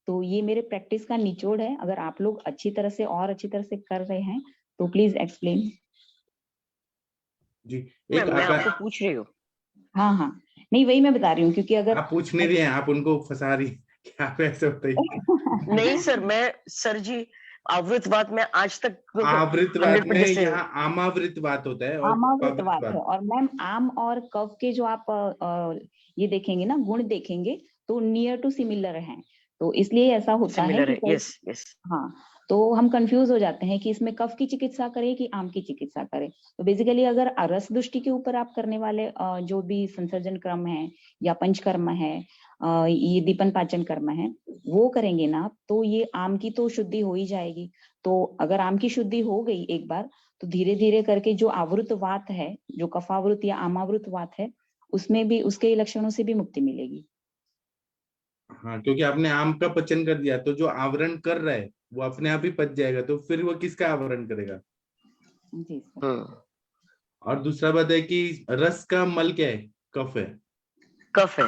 तो ये मेरे प्रैक्टिस का निचोड़ है। अगर आप लोग अच्छी तरह से और अच्छी तरह से कर रहे हैं तो प्लीज एक्सप्लेन। जी मैम मैं आपको पूछ रही हूँ। हाँ, नहीं वही मैं बता रही हूँ, क्योंकि अगर आप पूछ नहीं रही हैं, आप उनको फंसा रही क्या आप ऐसे होते हैं? नहीं सर जी आवृतवात में आज तक आवृतवात में यहाँ आमावृतवात होता है और आमावृतवात है, और मैम आम और कफ के जो आप ये देखेंगे ना, गुण देखेंगे तो नियर टू सिमिलर हैं, तो इसलिए ऐसा होता है कि यस हाँ, तो हम कंफ्यूज हो जाते हैं कि इसमें कफ की चिकित्सा करें कि आम की चिकित्सा करें। तो बेसिकली अगर रस दृष्टि के ऊपर आप करने वाले जो भी संसर्जन क्रम है या पंचकर्म है, ये दीपन पाचन कर्म है, वो करेंगे ना, तो ये आम की तो शुद्धि हो ही जाएगी। तो अगर आम की शुद्धि हो गई एक बार, तो धीरे धीरे करके जो आवृत वात है, जो कफावृत या आमावृत वात है, उसमें भी उसके लक्षणों से भी मुक्ति मिलेगी। हाँ, क्योंकि आपने आम का पचन कर दिया, तो जो आवरण कर रहा है वो अपने आप ही पच जाएगा, तो फिर वो किसका आवरण करेगा? जी सर। और दूसरा बात है कि रस का मल क्या है? कफ है। कफ है।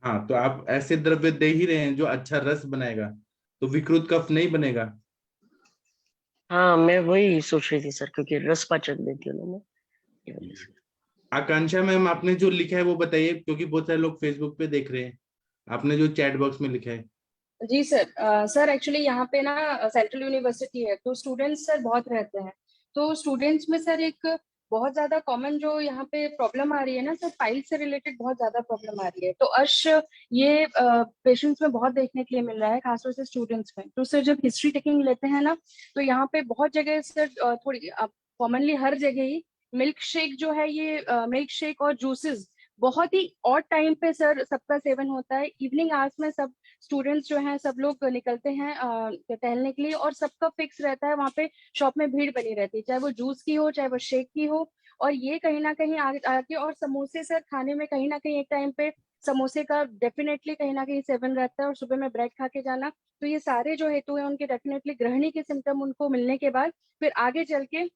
हाँ, तो आप ऐसे द्रव्य दे ही रहे हैं जो अच्छा रस बनाएगा, तो विकृत कफ नहीं बनेगा। हाँ, मैं वही सोच रही थी सर, क्योंकि रस पाचन देती हूँ ना मैं। आकांक्षा मैम, आपने जो लिखा है वो बताइए, क्योंकि बहुत सारे लोग फेसबुक पे देख रहे हैं। आपने जो चैट बॉक्स में लिखा है। जी सर, सर एक्चुअली यहाँ पे ना सेंट्रल यूनिवर्सिटी है, तो स्टूडेंट्स सर बहुत रहते हैं। तो स्टूडेंट्स में सर एक बहुत ज्यादा कॉमन जो यहाँ पे प्रॉब्लम आ रही है ना सर, फाइल से रिलेटेड बहुत ज्यादा प्रॉब्लम आ रही है। तो अर्श ये पेशेंट्स में बहुत देखने के लिए मिल रहा है, खासतौर से स्टूडेंट्स में। तो सर जब हिस्ट्री टेकिंग लेते हैं ना, तो यहाँ पे बहुत जगह सर थोड़ी कॉमनली हर जगह ही मिल्क शेक जो है, ये मिल्क शेक और जूसेस बहुत ही ऑड टाइम पे सर सबका सेवन होता है। इवनिंग आवर्स में सब स्टूडेंट्स जो हैं सब लोग निकलते हैं टहलने के लिए, और सबका फिक्स रहता है वहाँ पे शॉप में भीड़ बनी रहती है, चाहे वो जूस की हो चाहे वो शेक की हो। और ये कहीं ना कहीं आके और समोसे सर खाने में कहीं ना कहीं एक टाइम पे समोसे का डेफिनेटली कहीं ना कहीं सेवन रहता है, और सुबह में ब्रेड खा के जाना। तो ये सारे जो हेतु हैं उनके डेफिनेटली ग्रहणी के सिम्टम उनको मिलने के बाद फिर आगे चल के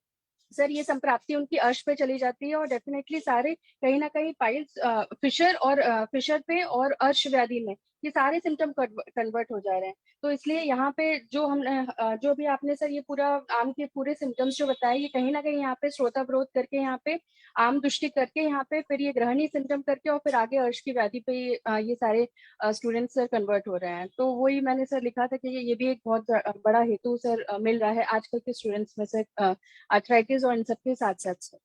सर ये संप्राप्ति उनकी अर्श पे चली जाती है, और डेफिनेटली सारे कहीं ना कहीं पाइल्स फिशर पे और अर्श व्याधि में ये सारे सिम्टम कन्वर्ट हो जा रहे हैं। तो इसलिए यहाँ पे जो हमने जो भी आपने सर ये पूरा आम के पूरे सिम्टम्स जो बताए, ये कहीं ना कहीं यहाँ पे श्रोतावरोध करके यहाँ पे आम दृष्टि करके यहाँ पे फिर ये ग्रहणी सिम्टम करके और फिर आगे अर्श की व्याधि पे ये सारे स्टूडेंट्स सर कन्वर्ट हो रहे हैं। तो वही मैंने सर लिखा था कि ये भी एक बहुत बड़ा हेतु सर मिल रहा है आजकल के स्टूडेंट्स में सर, आर्थराइटिस और इन सबके साथ साथ सर।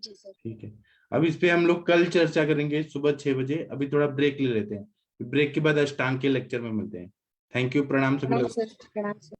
जी सर। ठीक है, अब इस पे हम लोग कल चर्चा करेंगे सुबह 6 बजे। अभी थोड़ा ब्रेक ले लेते हैं, ब्रेक के बाद अष्टांग के लेक्चर में मिलते हैं। थैंक यू, प्रणाम सभी प्रणाम लोग। सर, प्रणाम सर।